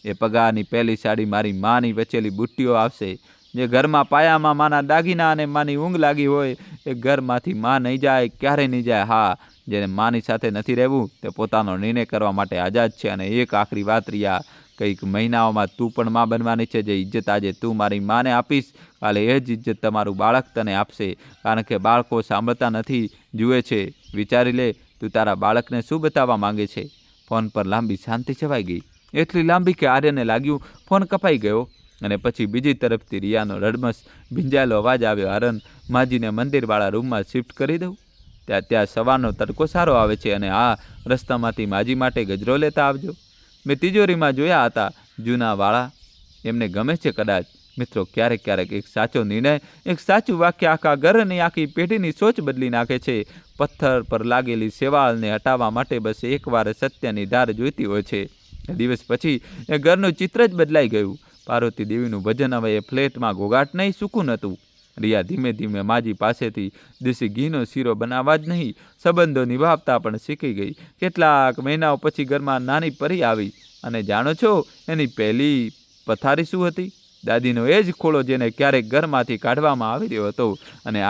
એ પગારની પહેલી સાડી મારી માની વચેલી બુટ્ટીઓ આવશે. જે ઘરમાં પાયામાં માના દાગીના અને માની ઊંઘ લાગી હોય એ ઘરમાંથી માં નહીં જાય, ક્યારે નહીં જાય. હા, જેને માની સાથે નથી રહેવું તે પોતાનો નિર્ણય કરવા માટે આઝાદ છે. અને એક આખરી વાત રિયા, કંઈક મહિનાઓમાં તું પણ માં બનવાની છે. જે ઇજ્જત આજે તું મારી માને આપીશ, કાલે એ જ ઇજ્જત તમારું બાળક તને આપશે. કારણ કે બાળકો સાંભળતા નથી, જુએ છે. વિચારી લે, તું તારા બાળકને શું બતાવવા માંગે છે? ફોન પર લાંબી શાંતિ છવાઈ ગઈ, એટલી લાંબી કે આર્યને લાગ્યું ફોન કપાઈ ગયો. અને પછી બીજી તરફથી રિયાનો રડમસ ભીંજાયેલો અવાજ આવ્યો, હરન, માજીને મંદિરવાળા રૂમમાં શિફ્ટ કરી દઉં? ત્યાં સવારનો તડકો સારો આવે છે અને આ રસ્તામાંથી માજી માટે ગજરો લેતા આવજો. મેં તિજોરીમાં જોયા હતા જૂના વાળા, એમને ગમે છે કદાચ. મિત્રો ક્યારેક ક્યારેક એક સાચો નિર્ણય, એક સાચું વાક્ય આખા ઘરની આખી પેઢીની સોચ બદલી નાખે છે. પથ્થર પર લાગેલી શેવાળને હટાવવા માટે બસ એકવાર સત્યની ધાર જોઈતી હોય છે. દિવસ પછી એ ઘરનું ચિત્ર જ બદલાઈ ગયું. પાર્વતી દેવીનું ભજન હવે એ ફ્લેટમાં ઘોઘાટ નહીં, સુકૂન હતું. રિયા ધીમે ધીમે માજી પાસેથી દેશી ઘીનો શીરો બનાવવા જ નહીં, સંબંધો નિભાવતા પણ શીખી ગઈ. કેટલાક મહિનાઓ પછી ઘરમાં નાની પરી આવી અને જાણો છો એની પહેલી પથારી શું હતી? દાદીનો એ જ ખોળો જેને ક્યારેક ઘરમાંથી કાઢવામાં આવી રહ્યો હતો. અને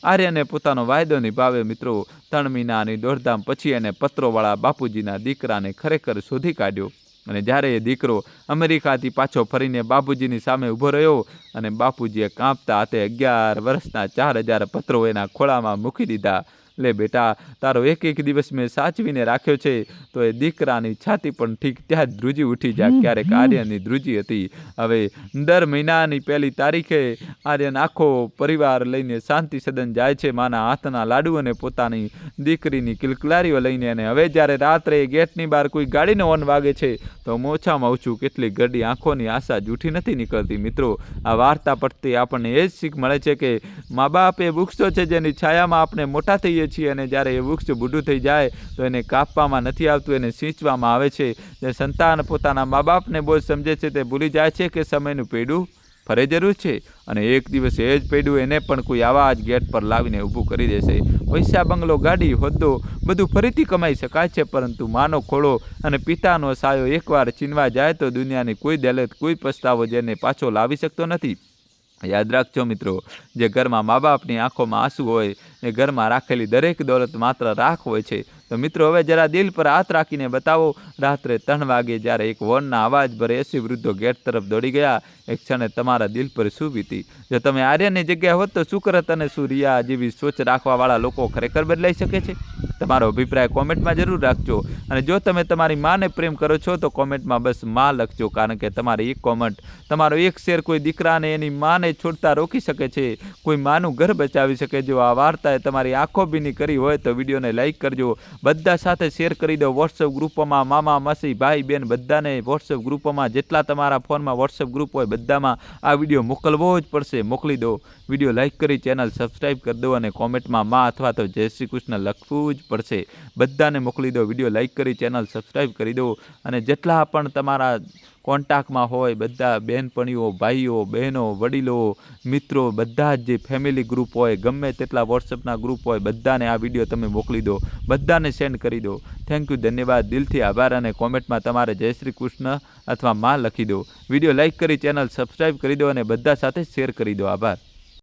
આર્યને પોતાનો વાયદો નિભાવ્યો. મિત્રો 3 મહિનાની દોડધામ પછી એને પત્રોવાળા બાપુજીના દીકરાને ખરેખર શોધી કાઢ્યો. અને જ્યારે એ દીકરો અમેરિકાથી પાછો ફરીને બાપુજીની સામે ઊભો રહ્યો અને બાપુજીએ કાંપતા હાથે 11 વર્ષના 4000 પત્રો એના ખોળામાં મૂકી દીધા. લે બેટા, તારો એક એક દિવસ મેં સાચવીને રાખ્યો છે. તો એ દીકરાની છાતી પણ ઠીક ત્યાં જ ધ્રુજી ઉઠી જાય. ક્યારેક આર્યનની ધ્રુજી હતી. હવે દર મહિનાની 1 તારીખે આર્યન આખો પરિવાર લઈને શાંતિ સદન જાય છે, માના હાથના લાડુ અને પોતાની દીકરીની કિલકલારીઓ લઈને. અને હવે જ્યારે રાત્રે ગેટની બહાર કોઈ ગાડીનો હોર્ન વાગે છે તો ઓછામાં ઓછું કેટલીક ઘડી આંખોની આશા જૂઠી નથી નીકળતી. મિત્રો, આ વાર્તા પરથી આપણને એ જ શીખ મળે છે કે મા બાપ એ વૃક્ષો છે જેની છાયામાં આપણે મોટા થઈએ છીએ, અને જ્યારે એ વૃક્ષ બુઢું થઈ જાય તો એને કાપવામાં નથી આવતું, એને સિંચવામાં આવે છે. જે સંતાન પોતાના મા બાપને બોજ સમજે છે તે ભૂલી જાય છે કે સમયનું પૈડું ફરે જરૂર છે, અને એક દિવસ એ જ પૈડું એને પણ કોઈ આવા જ ગેટ પર લાવીને ઊભું કરી દેશે. પૈસા, બંગલો, ગાડી, હોદ્દો બધું ફરીથી કમાઈ શકાય છે, પરંતુ માનો ખોળો અને પિતાનો સાયો એકવાર ચીનવા જાય તો દુનિયાની કોઈ દોલત, કોઈ પસ્તાવો જેને પાછો લાવી શકતો નથી. યાદ રાખજો મિત્રો, જે ઘરમાં મા બાપની આંખોમાં આંસુ હોય એ ઘરમાં રાખેલી દરેક દોલત માત્ર રાખ હોય છે. તો મિત્રો, હવે જરા દિલ પર હાથ રાખીને બતાવો. રાત્રે 3 વાગે જ્યારે એક હોર્નના અવાજ ભરે 80 વૃદ્ધો ગેટ તરફ દોડી ગયા, એક ક્ષણે તમારા દિલ પર શું વીતી? જો તમે આર્યનની જગ્યાએ હોત તો શું કરત, અને શું રિયા જેવી સોચ રાખવાવાળા લોકો ખરેખર બદલાઈ શકે છે? તમારો અભિપ્રાય કોમેન્ટમાં જરૂર રાખજો. અને જો તમે તમારી માને પ્રેમ કરો છો તો કોમેન્ટમાં બસ માં લખજો, કારણ કે તમારી એક કોમેન્ટ, તમારો એક શેર કોઈ દીકરાને એની માને છોડતા રોકી શકે છે, કોઈ માનું ઘર બચાવી શકે. જો આ વાર્તાએ તમારી આંખો ભીની કરી હોય તો વિડીયોને લાઈક કરજો, બધા સાથે શેર કરી દો. વોટ્સઅપ ગ્રુપોમાં મામા, માસી, ભાઈ, બહેન બધાને વોટ્સઅપ ગ્રુપોમાં, જેટલા તમારા ફોનમાં વોટ્સઅપ ગ્રુપ હોય બધામાં આ વિડીયો મોકલવો જ પડશે. મોકલી દો. વિડીયો લાઈક કરી ચેનલ સબસ્ક્રાઈબ કરી દો, અને કોમેન્ટમાં માં અથવા તો જય શ્રી કૃષ્ણ લખવું જ પડશે. બધાને મોકલી દો. વિડીયો લાઈક કરી ચેનલ સબસ્ક્રાઈબ કરી દો, અને જેટલા પણ તમારા કોન્ટાક્ટમાં હોય બધા બહેનપણીઓ, ભાઈઓ, બહેનો, વડીલો, મિત્રો, બધા જ જે ફેમિલી ગ્રુપ હોય, ગમે તેટલા વોટ્સઅપના ગ્રુપ હોય, બધાને આ વિડીયો તમે મોકલી દો, બધાને સેન્ડ કરી દો. થેન્ક યુ, ધન્યવાદ, દિલથી આભાર. અને કોમેન્ટમાં તમારે જય શ્રી કૃષ્ણ અથવા માં લખી દો. વિડીયો લાઈક કરી ચેનલ સબસ્ક્રાઈબ કરી દો, અને બધા સાથે શેર કરી દો. આભાર.